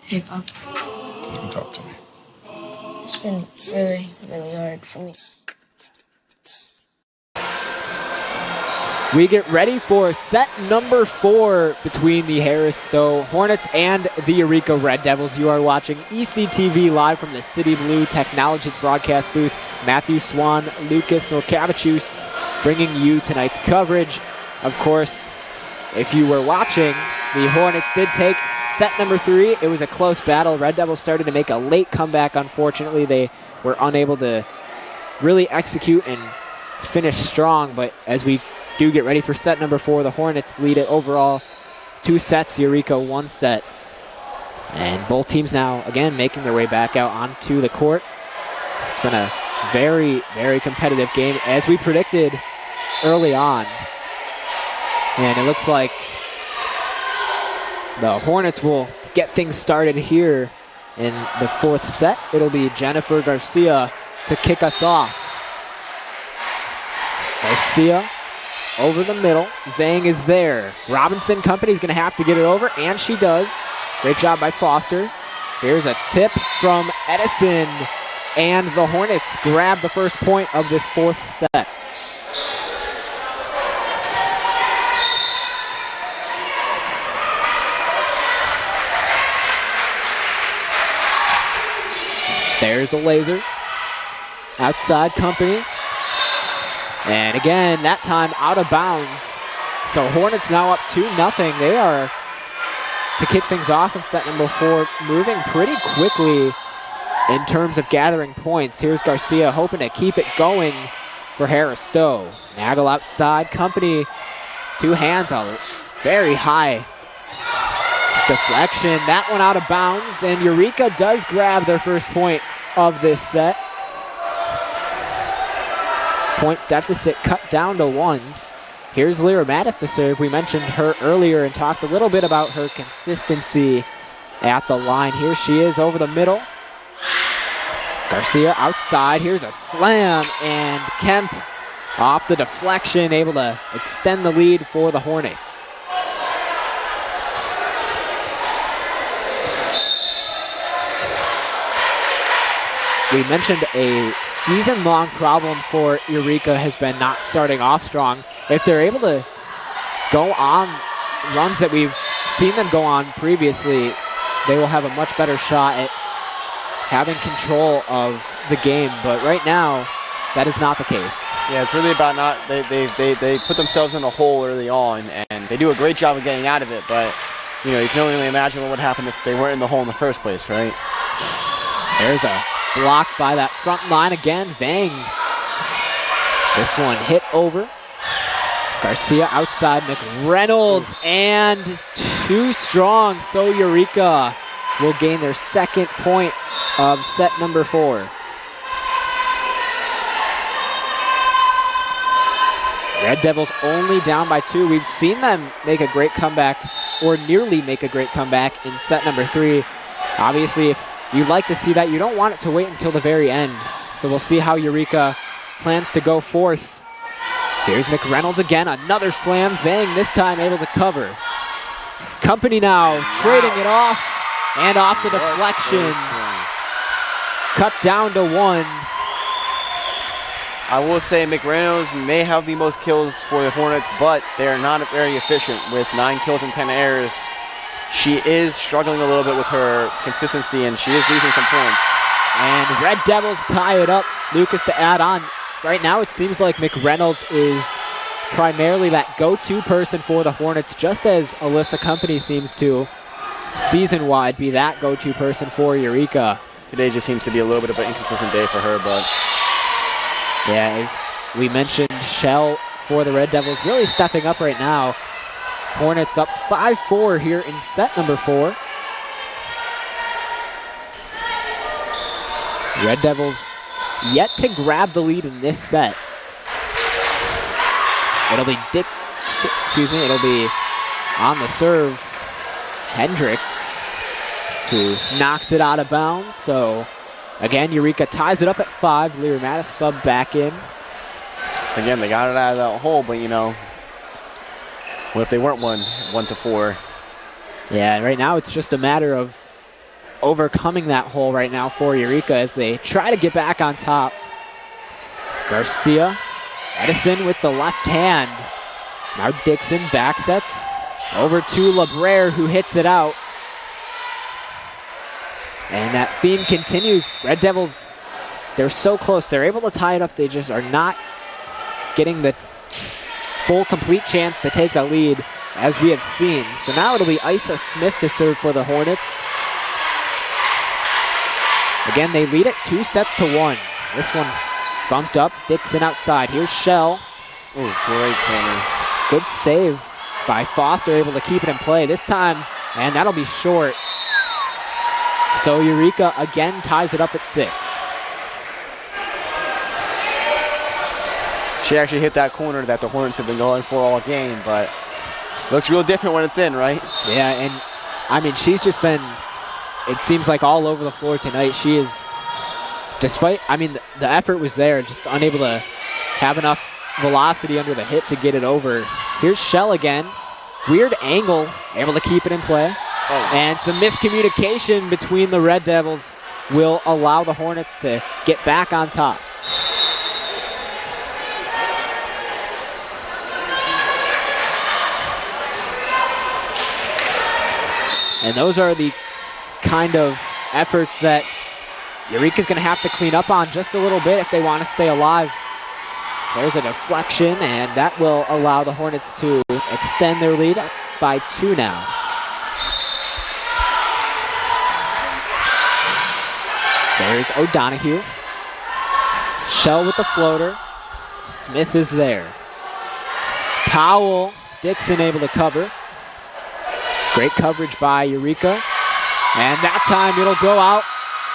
Hey, Pop. You can talk to me. It's been really, really hard for me. We get ready for set number 4 between the Harris-Stowe Hornets and the Eureka Red Devils. You are watching ECTV live from the City Blue Technologies broadcast booth. Matthew Swan, Lucas Norkavicius bringing you tonight's coverage. Of course, if you were watching, the Hornets did take set number 3. It was a close battle. Red Devils started to make a late comeback. Unfortunately, they were unable to really execute and finish strong, but as we do get ready for set number 4. The Hornets lead it overall 2 sets, Eureka 1 set. And both teams now, again, making their way back out onto the court. It's been a very, very competitive game, as we predicted early on. And it looks like the Hornets will get things started here in the 4th set. It'll be Jennifer Garcia to kick us off. Garcia over the middle. Vang is there. Robinson Company's going to have to get it over, and she does. Great job by Foster. Here's a tip from Edison, and the Hornets grab the first point of this 4th set. There's a laser. Outside Company. And again, that time out of bounds. So Hornets now up 2-0. They are, to kick things off in set number 4, moving pretty quickly in terms of gathering points. Here's Garcia hoping to keep it going for Harris-Stowe. Nagel outside. Company, 2 hands, a very high Deflection, that one out of bounds, and Eureka does grab their first point of this set. Point deficit cut down to 1. Here's Lyra Mattis to serve. We mentioned her earlier and talked a little bit about her consistency at the line. Here she is over the middle. Garcia outside, here's a slam, and Kemp off the deflection, able to extend the lead for the Hornets. We mentioned a season-long problem for Eureka has been not starting off strong. If they're able to go on runs that we've seen them go on previously, they will have a much better shot at having control of the game. But right now, that is not the case. Yeah, it's really about not, they put themselves in a hole early on, and they do a great job of getting out of it, but you know, you can only imagine what would happen if they weren't in the hole in the first place, right? There's a block by that front line again. Vang. This one hit over. Garcia outside. McReynolds and too strong. So Eureka will gain their second point of set number 4. Red Devils only down by 2. We've seen them make a great comeback, or nearly make a great comeback in set number 3. Obviously, if you'd like to see that, you don't want it to wait until the very end. So we'll see how Eureka plans to go forth. Here's McReynolds again, another slam. Vang this time able to cover. Company now trading it off, and off the deflection. Cut down to 1. I will say McReynolds may have the most kills for the Hornets, but they're not very efficient with 9 kills and 10 errors. She is struggling a little bit with her consistency, and she is losing some points. And Red Devils tie it up. Lucas to add on. Right now it seems like McReynolds is primarily that go-to person for the Hornets, just as Alyssa Company seems to season-wide be that go-to person for Eureka. Today just seems to be a little bit of an inconsistent day for her, but yeah, as we mentioned, Shell for the Red Devils really stepping up right now. Hornets up 5-4 here in set number 4. Red Devils yet to grab the lead in this set. It'll be it'll be on the serve, Hendricks, who knocks it out of bounds. So again, Eureka ties it up at 5. Lyra Mattis sub back in. Again, they got it out of that hole, but you know, what if they weren't 1-4? Yeah, right now it's just a matter of overcoming that hole right now for Eureka as they try to get back on top. Garcia, Edison with the left hand. Now Dixon back sets over to LeBrere, who hits it out. And that theme continues. Red Devils, they're so close. They're able to tie it up. They just are not getting the full, complete chance to take the lead, as we have seen. So now it'll be Isa Smith to serve for the Hornets. Again, they lead it 2-1. This one bumped up. Dixon outside. Here's Shell. Ooh, great corner. Good save by Foster, able to keep it in play this time, and that'll be short. So Eureka again ties it up at 6. She actually hit that corner that the Hornets have been going for all game, but looks real different when it's in, right? Yeah, and I mean, she's just been, it seems like, all over the floor tonight. She is, despite, I mean, the effort was there, just unable to have enough velocity under the hip to get it over. Here's Shell again. Weird angle, able to keep it in play. Oh. And some miscommunication between the Red Devils will allow the Hornets to get back on top. And those are the kind of efforts that Eureka's going to have to clean up on just a little bit if they want to stay alive. There's a deflection, and that will allow the Hornets to extend their lead up by 2 now. There's O'Donohue. Shell with the floater. Smith is there. Powell, Dixon able to cover. Great coverage by Eureka. And that time it'll go out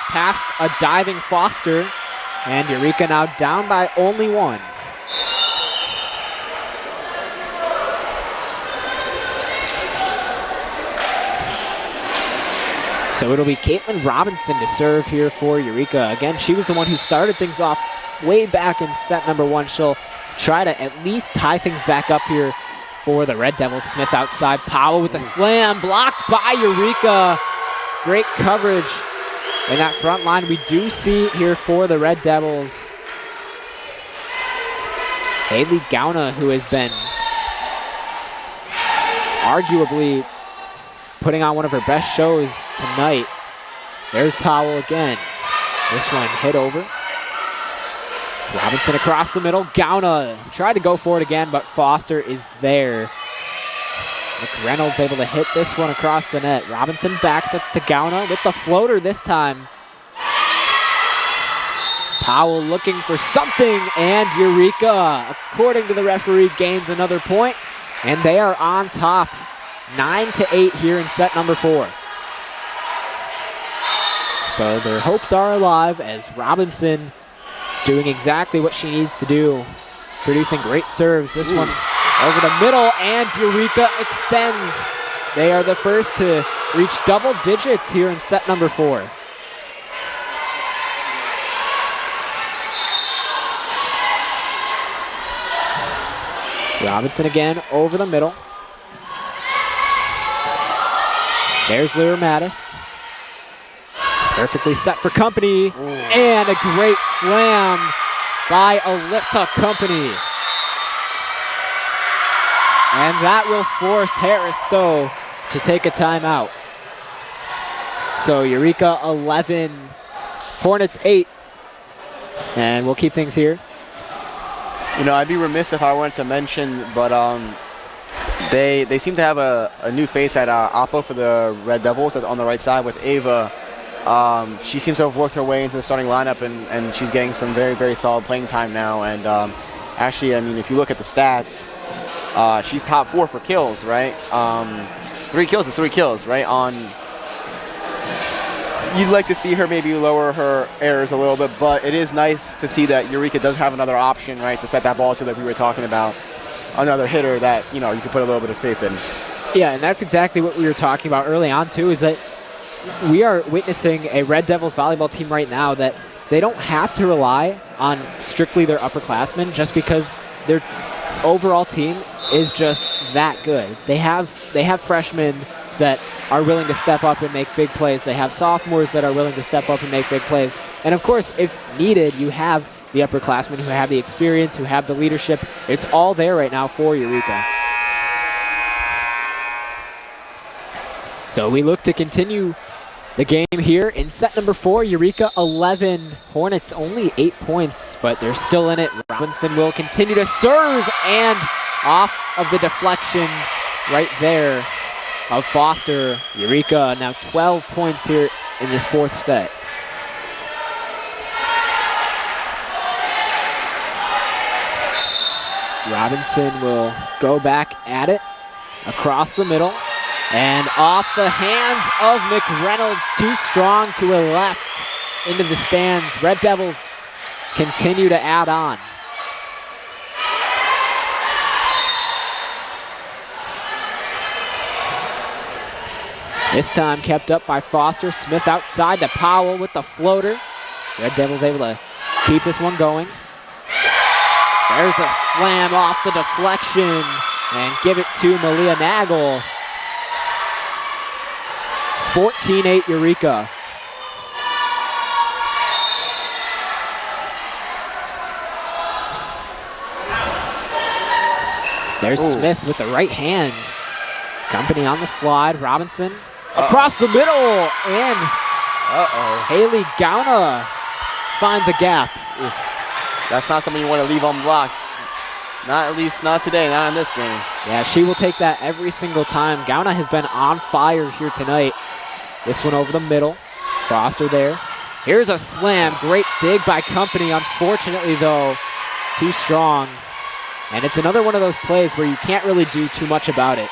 past a diving Foster. And Eureka now down by only one. So it'll be Caitlin Robinson to serve here for Eureka. Again, she was the one who started things off way back in set number 1. She'll try to at least tie things back up here for the Red Devils. Smith outside. Powell with a slam. Blocked by Eureka. Great coverage in that front line. We do see here for the Red Devils Haley Gauna, who has been arguably putting on one of her best shows tonight. There's Powell again. This one hit over. Robinson across the middle. Gauna tried to go for it again, but Foster is there. McReynolds able to hit this one across the net. Robinson backsets to Gauna with the floater this time. Powell looking for something, and Eureka, according to the referee, gains another point, and they are on top 9-8 here in set number 4. So their hopes are alive as Robinson doing exactly what she needs to do, producing great serves. This one over the middle, and Eureka extends. They are the first to reach double digits here in set number 4. Robinson again over the middle. There's Lyra Mattis. Perfectly set for Company. And a great slam by Alyssa Company. And that will force Harris-Stowe to take a timeout. So Eureka 11, Hornets 8. And we'll keep things here. You know, I'd be remiss if I wanted to mention, but they seem to have a new face at Oppo for the Red Devils on the right side with Ava. She seems to have worked her way into the starting lineup, and she's getting some very, very solid playing time now. And actually, I mean, if you look at the stats, she's top 4 for kills, right? 3 kills is 3 kills, right? You'd like to see her maybe lower her errors a little bit, but it is nice to see that Eureka does have another option, right, to set that ball to that we were talking about. Another hitter that, you know, you can put a little bit of faith in. Yeah, and that's exactly what we were talking about early on, too, is that we are witnessing a Red Devils volleyball team right now that they don't have to rely on strictly their upperclassmen just because their overall team is just that good. They have freshmen that are willing to step up and make big plays. They have sophomores that are willing to step up and make big plays. And of course, if needed, you have the upperclassmen who have the experience, who have the leadership. It's all there right now for Eureka. So we look to continue the game here in set number 4. Eureka 11, Hornets only 8 points, but they're still in it. Robinson will continue to serve, and off of the deflection right there of Foster. Eureka now 12 points here in this 4th set. Robinson will go back at it across the middle and off the hands of McReynolds. Too strong to a left into the stands. Red Devils continue to add on. This time kept up by Foster. Smith outside to Powell with the floater. Red Devils able to keep this one going. There's a slam off the deflection and give it to Malia Nagel. 14-8 Eureka. There's Smith with the right hand. Company on the slide. Robinson across the middle, and Haley Gauna finds a gap. That's not something you want to leave unblocked. Not at least not today, not in this game. Yeah, she will take that every single time. Gauna has been on fire here tonight. This one over the middle. Foster there. Here's a slam. Great dig by Company. Unfortunately, though, too strong. And it's another one of those plays where you can't really do too much about it.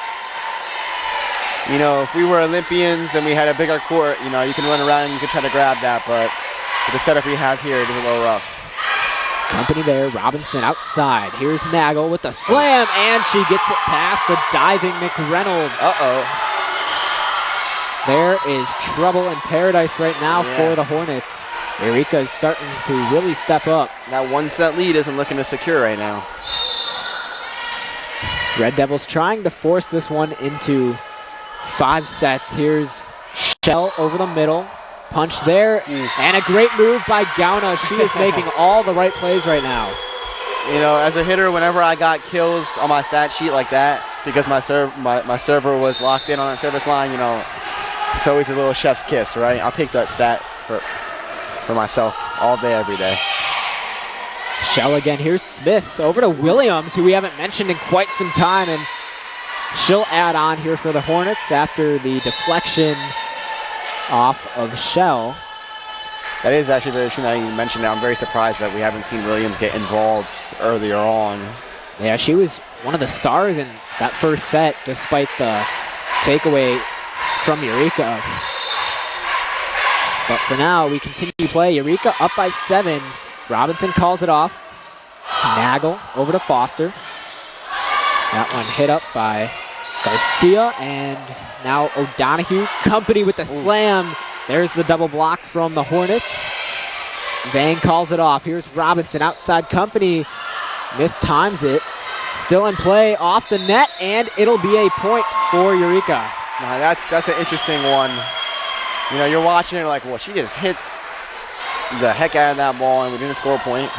You know, if we were Olympians and we had a bigger court, you know, you can run around and you can try to grab that, but with the setup we have here, it is a little rough. Company there, Robinson outside. Here's Nagel with the slam, and she gets it past the diving McReynolds. Uh-oh. There is trouble in paradise right now for the Hornets. Eureka is starting to really step up. That 1-set lead isn't looking to secure right now. Red Devils trying to force this one into 5 sets. Here's Shell over the middle. Punch there, and a great move by Gauna. She is making all the right plays right now. You know, as a hitter, whenever I got kills on my stat sheet like that, because my server was locked in on that service line, you know, it's always a little chef's kiss, right? I'll take that stat for myself all day, every day. Shell again. Here's Smith over to Williams, who we haven't mentioned in quite some time, and she'll add on here for the Hornets after the deflection off of Shell. That is actually very true that you mentioned that. I'm very surprised that we haven't seen Williams get involved earlier on. Yeah, she was one of the stars in that first set, despite the takeaway from Eureka. But for now, we continue to play. Eureka up by 7. Robinson calls it off. Nagel over to Foster. That one hit up by Garcia, and now O'Donohue. Company with the slam. There's the double block from the Hornets. Vang calls it off. Here's Robinson outside. Company mistimes it. Still in play off the net, and it'll be a point for Eureka. Now that's an interesting one. You know, you're watching it like, well, she just hit the heck out of that ball and we didn't score a point.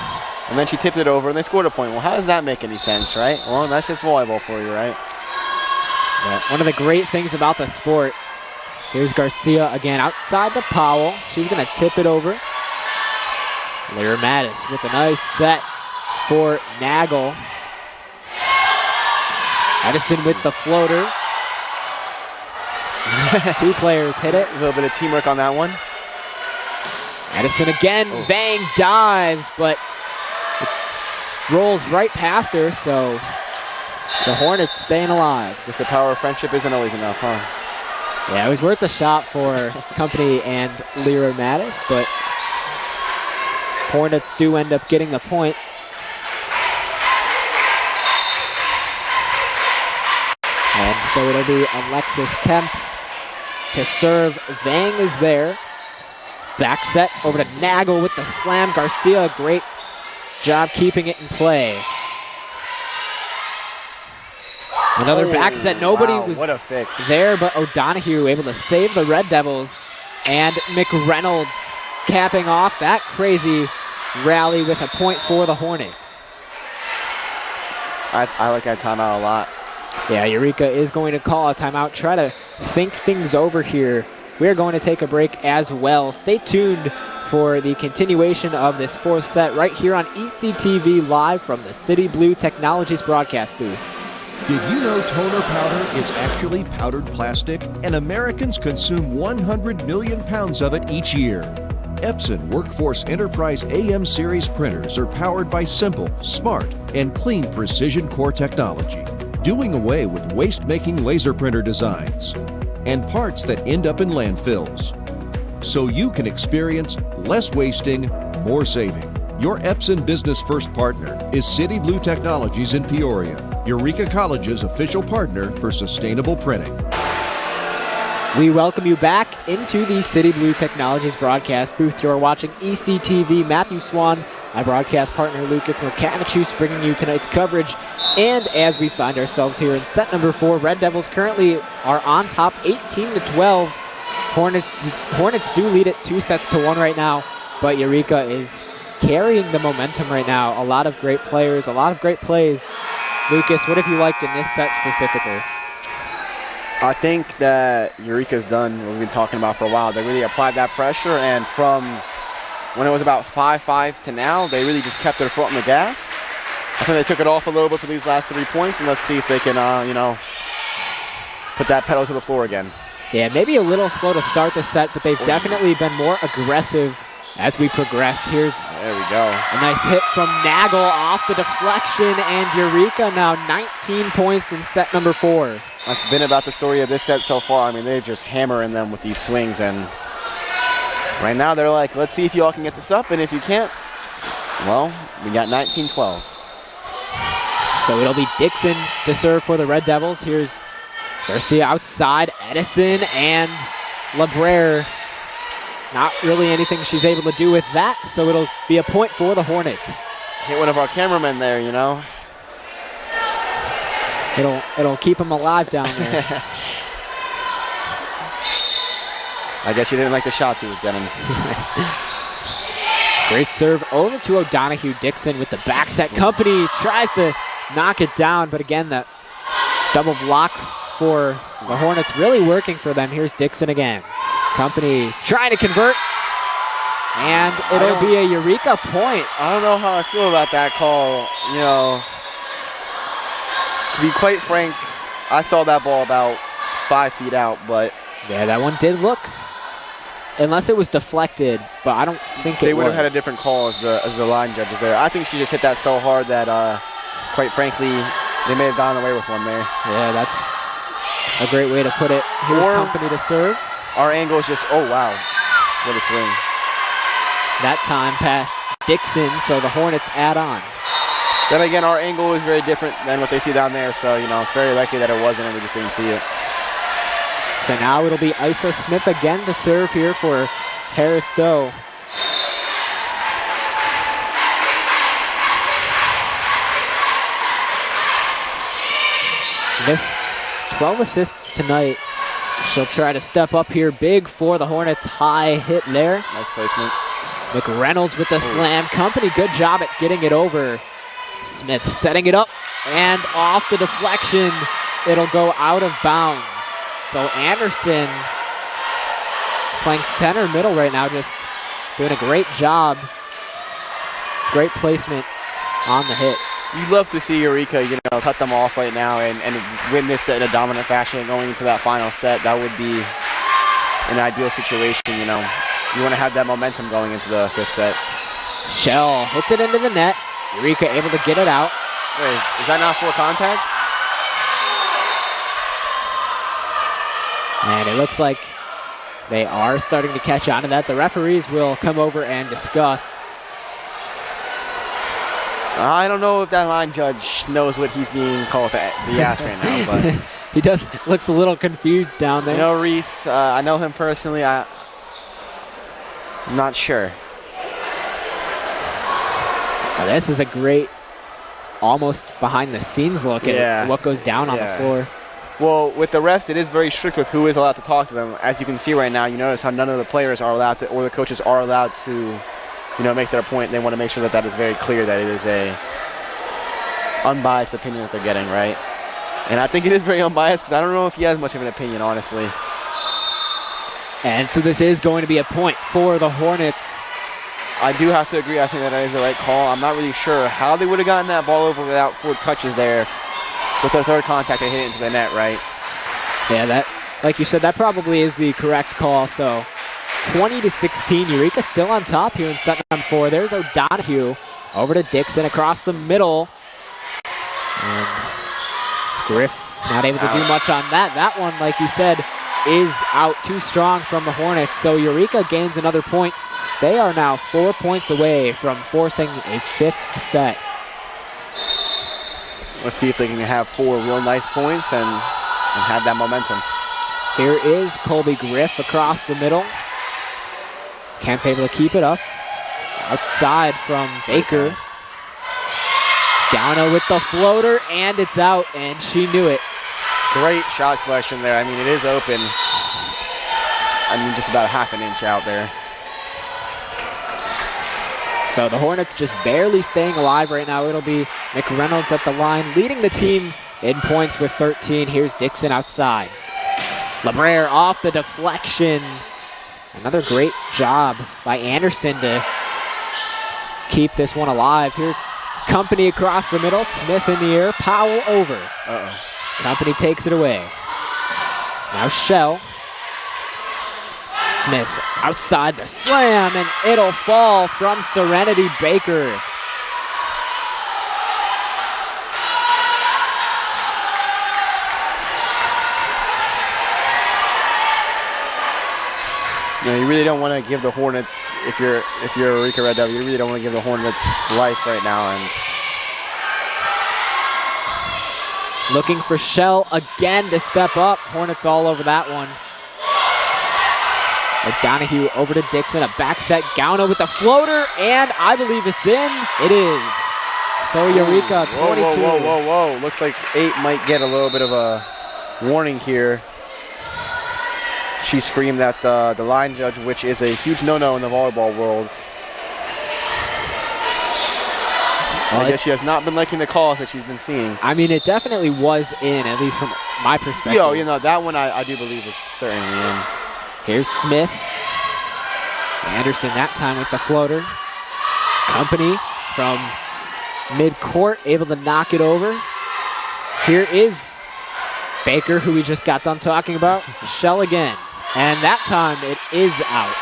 And then she tipped it over and they scored a point. Well, how does that make any sense, right? Well, that's just volleyball for you, right? Yeah, one of the great things about the sport. Here's Garcia again outside to Powell. She's going to tip it over. Lyra Mattis with a nice set for Nagel. Edison with the floater. 2 players hit it. A little bit of teamwork on that one. Edison again. Vang dives, but it rolls right past her, so the Hornets staying alive. Just the power of friendship isn't always enough, huh? Yeah, it was worth a shot for Company and Lyra Mattis, but Hornets do end up getting the point. And so it'll be Alexis Kemp to serve. Vang is there. Back set over to Nagel with the slam. Garcia, great job keeping it in play. Another back set. Nobody was what a fix. there, but O'Donohue able to save the Red Devils. And McReynolds capping off that crazy rally with a point for the Hornets. I like that timeout a lot. Yeah, Eureka is going to call a timeout, try to think things over here. We're going to take a break as well. Stay tuned for the continuation of this 4th set right here on ECTV live from the City Blue Technologies broadcast booth. Did you know toner powder is actually powdered plastic, and Americans consume 100 million pounds of it each year? Epson Workforce Enterprise AM series printers are powered by simple, smart, and clean precision core technology, doing away with waste-making laser printer designs and parts that end up in landfills, so you can experience less wasting, more saving. Your Epson Business First partner is City Blue Technologies in Peoria, Eureka College's official partner for sustainable printing. We welcome you back into the City Blue Technologies broadcast booth. You are watching ECTV. Matthew Swan, my broadcast partner Lucas Milkavicius, bringing you tonight's coverage. And as we find ourselves here in set number 4, Red Devils currently are on top 18-12. Hornets do lead it 2-1 right now, but Eureka is carrying the momentum right now. A lot of great players, a lot of great plays. Lucas, what have you liked in this set specifically? I think that Eureka's done what we've been talking about for a while. They really applied that pressure, and from when it was about 5-5 to now, they really just kept their foot on the gas. I think they took it off a little bit for these last 3 points, and let's see if they can, put that pedal to the floor again. Yeah, maybe a little slow to start the set, but they've definitely been more aggressive as we progress. There we go. A nice hit from Nagel off the deflection, and Eureka now 19 points in set number 4. That's been about the story of this set so far. I mean, they're just hammering them with these swings, and right now they're like, let's see if you all can get this up, and if you can't, well, we got 19-12. So it'll be Dixon to serve for the Red Devils. Here's Garcia outside, Edison, and LeBrere. Not really anything she's able to do with that, so it'll be a point for the Hornets. Hit one of our cameramen there, you know. It'll keep him alive down there. I guess you didn't like the shots he was getting. Great serve over to O'Donohue. Dixon with the back set. Company tries to knock it down, but again, that double block for the Hornets really working for them. Here's Dixon again. Company trying to convert, and it'll be a Eureka point. I don't know how I feel about that call. You know, to be quite frank, I saw that ball about 5 feet out, but yeah, that one did look, unless it was deflected, but I don't think they would have had a different call as the line judges there. I think she just hit that so hard that, quite frankly, they may have gotten away with one there. Yeah, that's a great way to put it. Here's Company to serve. Our angle is just, oh wow, what a swing. That time past Dixon, so the Hornets add on. Then again, our angle is very different than what they see down there, so, you know, it's very likely that it wasn't and we just didn't see it. So now it'll be Isa Smith again to serve here for Harris-Stowe. Smith, 12 assists tonight. She'll try to step up here big for the Hornets. High hit there. Nice placement. McReynolds with the slam. Company, good job at getting it over. Smith setting it up, and off the deflection, it'll go out of bounds. So Anderson playing center middle right now, just doing a great job. Great placement on the hit. You'd love to see Eureka, you know, cut them off right now and win this set in a dominant fashion going into that final set. That would be an ideal situation, you know. You want to have that momentum going into the 5th set. Shell hits it into the net. Eureka able to get it out. Wait, is that not 4 contacts? And it looks like they are starting to catch on to that. The referees will come over and discuss. I don't know if that line judge knows what he's being called to be asked right now, but he looks a little confused down there. You know, Reese, I know him personally. I'm not sure. Now this is a great, almost behind the scenes look at what goes down on the floor. Well, with the refs, it is very strict with who is allowed to talk to them. As you can see right now, you notice how none of the players are allowed to, or the coaches are allowed to, you know, make their point. They want to make sure that that is very clear, that it is a unbiased opinion that they're getting, right? And I think it is very unbiased because I don't know if he has much of an opinion, honestly. And so this is going to be a point for the Hornets. I do have to agree. I think that is the right call. I'm not really sure how they would have gotten that ball over without 4 touches there. With their 3rd contact, they hit it into the net, right? Yeah, that, like you said, that probably is the correct call. So 20-16, Eureka still on top here in set number 4. There's O'Donohue over to Dixon across the middle. And Griff not able to do much on that. That one, like you said, is out too strong from the Hornets. So Eureka gains another point. They are now 4 points away from forcing a 5th set. Let's see if they can have 4 real nice points and have that momentum. Here is Colby Griff across the middle. Can't be able to keep it up. Outside from Baker. Gauno with the floater, and it's out, and she knew it. Great shot selection there. I mean, it is open. I mean, just about a half an inch out there. So the Hornets just barely staying alive right now. It'll be McReynolds at the line, leading the team in points with 13. Here's Dixon outside. LeBrere off the deflection. Another great job by Anderson to keep this one alive. Here's Company across the middle. Smith in the air. Powell over. Company takes it away. Now Shell. Smith outside the slam, and it'll fall from Serenity Baker. You know, you really don't want to give the Hornets, if you're Eureka Red Devil, you really don't want to give the Hornets life right now. And looking for Shell again to step up. Hornets all over that one. O'Donohue over to Dixon, a back set. Gauna with the floater, and I believe it's in. It is. So Eureka, 22. Whoa. Looks like 8 might get a little bit of a warning here. She screamed at the line judge, which is a huge no-no in the volleyball world. I guess she has not been liking the calls that she's been seeing. I mean, it definitely was in, at least from my perspective. Yo, you know, that one I do believe is certainly in. Here's Smith. Anderson that time with the floater. Company from mid-court, able to knock it over. Here is Baker, who we just got done talking about. Shell again. And that time it is out.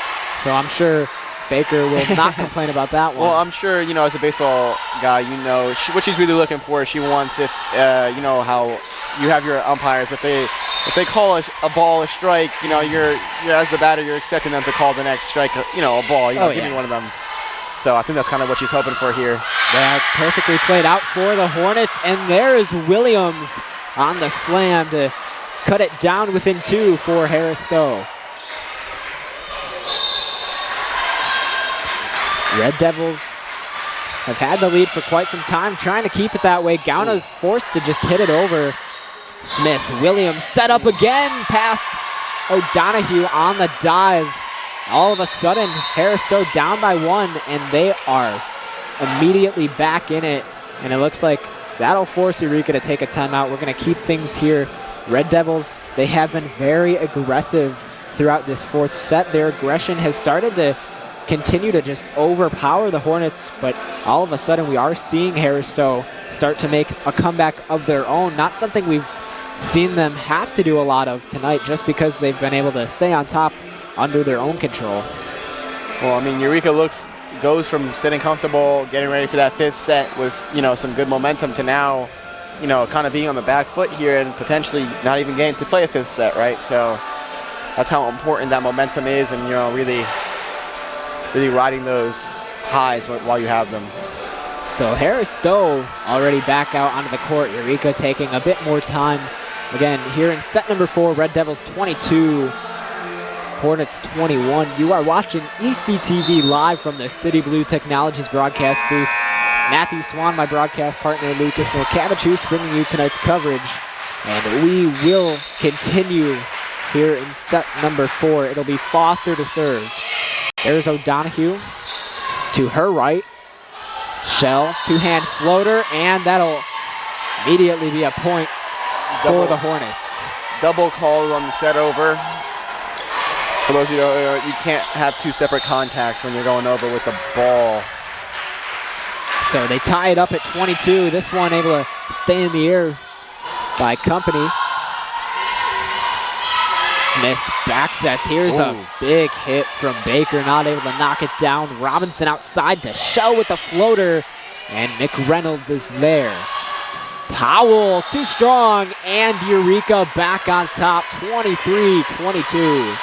So I'm sure Baker will not complain about that one. Well, I'm sure, you know, as a baseball guy, you know, what she's really looking for, she wants, if, you know, how you have your umpires, if they call a ball a strike, you know, you're as the batter, you're expecting them to call the next strike, you know, a ball, you know, give me one of them. So I think that's kind of what she's hoping for here. That perfectly played out for the Hornets, and there is Williams on the slam to cut it down within 2 for Harris-Stowe. Red Devils have had the lead for quite some time, trying to keep it that way. Gauna's forced to just hit it over. Smith, Williams set up again past O'Donoghue on the dive. All of a sudden, Harris-Stowe down by 1, and they are immediately back in it. And it looks like that'll force Eureka to take a timeout. We're going to keep things here. Red Devils, they have been very aggressive throughout this 4th set. Their aggression has started to continue to just overpower the Hornets, but all of a sudden we are seeing Harris-Stowe start to make a comeback of their own. Not something we've seen them have to do a lot of tonight, just because they've been able to stay on top under their own control. Well, I mean, Eureka goes from sitting comfortable, getting ready for that 5th set with, you know, some good momentum to now, you know, kind of being on the back foot here and potentially not even getting to play a 5th set, right? So that's how important that momentum is, and, you know, really riding those highs while you have them. So Harris-Stowe already back out onto the court. Eureka taking a bit more time. Again, here in set number 4, Red Devils 22, Hornets 21. You are watching ECTV live from the City Blue Technologies broadcast booth. Matthew Swan, my broadcast partner, Lucas Norcavicius, bringing you tonight's coverage. And we will continue here in set number 4. It'll be Foster to serve. There's O'Donoghue to her right. Shell, 2-hand floater, and that'll immediately be a point for the Hornets. Double call on the set over. For those of you who don't know, you can't have 2 separate contacts when you're going over with the ball. So they tie it up at 22. This one able to stay in the air by Company. Smith back sets. Here's a big hit from Baker, not able to knock it down. Robinson outside to Shell with the floater, and McReynolds is there. Powell too strong, and Eureka back on top, 23-22.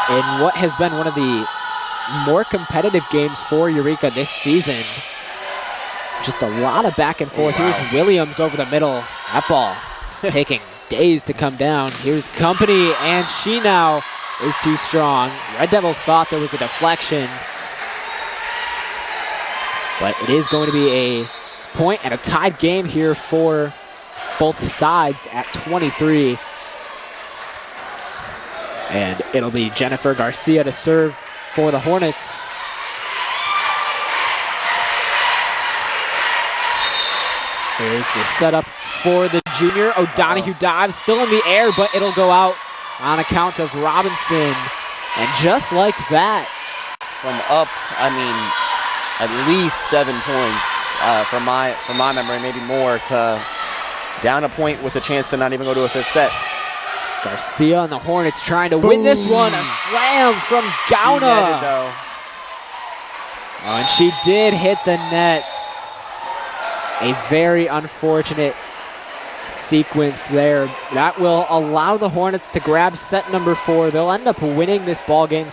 In what has been one of the more competitive games for Eureka this season. Just a lot of back and forth. Wow. Here's Williams over the middle. That ball taking days to come down. Here's Company, and she now is too strong. Red Devils thought there was a deflection, but it is going to be a point and a tied game here for both sides at 23. And it'll be Jennifer Garcia to serve for the Hornets. Here's the setup for the junior. O'Donoghue dives, still in the air, but it'll go out on account of Robinson. And just like that, from up, I mean, at least 7 points. from my memory, maybe more, to down a point with a chance to not even go to a fifth set. Garcia and the Hornets trying to win this one. A slam from Gauna. She netted, though. Oh, and she did hit the net. A very unfortunate sequence there. That will allow the Hornets to grab set number 4. They'll end up winning this ball game.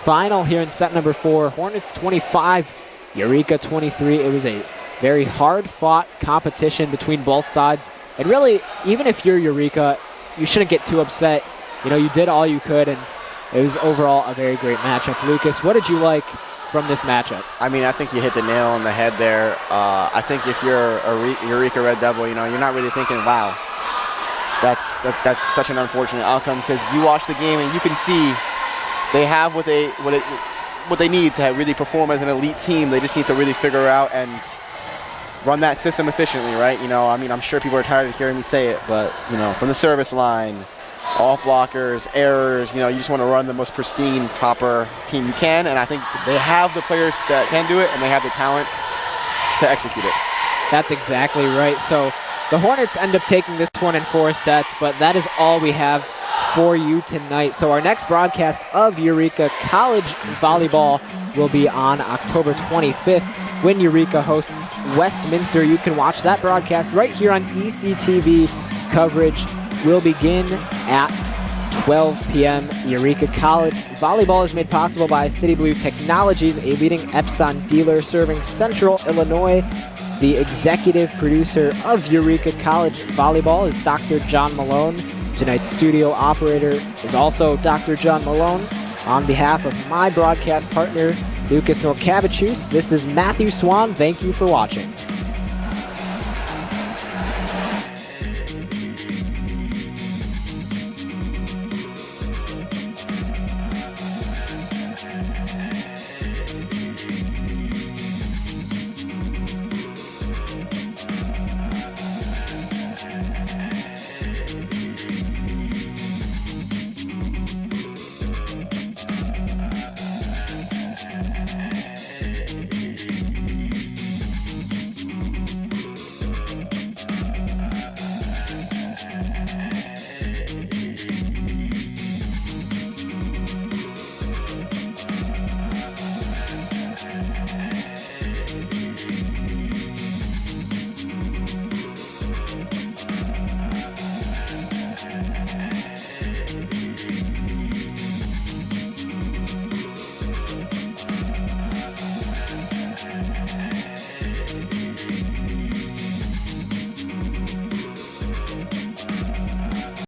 Final here in set number 4. Hornets 25, Eureka 23. It was a very hard-fought competition between both sides. And really, even if you're Eureka, you shouldn't get too upset. You know, you did all you could, and it was overall a very great matchup. Lucas, what did you like from this matchup? I mean, I think you hit the nail on the head there. I think if you're a Eureka Red Devil, you know, you're not really thinking, wow, that's such an unfortunate outcome, because you watch the game and you can see they have what they need to really perform as an elite team. They just need to really figure out and run that system efficiently, right? You know, I mean, I'm sure people are tired of hearing me say it, but, you know, from the service line, off blockers, errors, you know, you just want to run the most pristine, proper team you can, and I think they have the players that can do it, and they have the talent to execute it. That's exactly right. So the Hornets end up taking this one in 4 sets, but that is all we have for you tonight. So our next broadcast of Eureka College Volleyball will be on October 25th when Eureka hosts Westminster. You can watch that broadcast right here on ECTV. Coverage will begin at 12 p.m. Eureka College Volleyball is made possible by City Blue Technologies, a leading Epson dealer serving Central Illinois. The executive producer of Eureka College Volleyball is Dr. John Malone. Tonight's studio operator is also Dr. John Malone. On behalf of my broadcast partner, Lucas Norcavicius, this is Matthew Swan. Thank you for watching.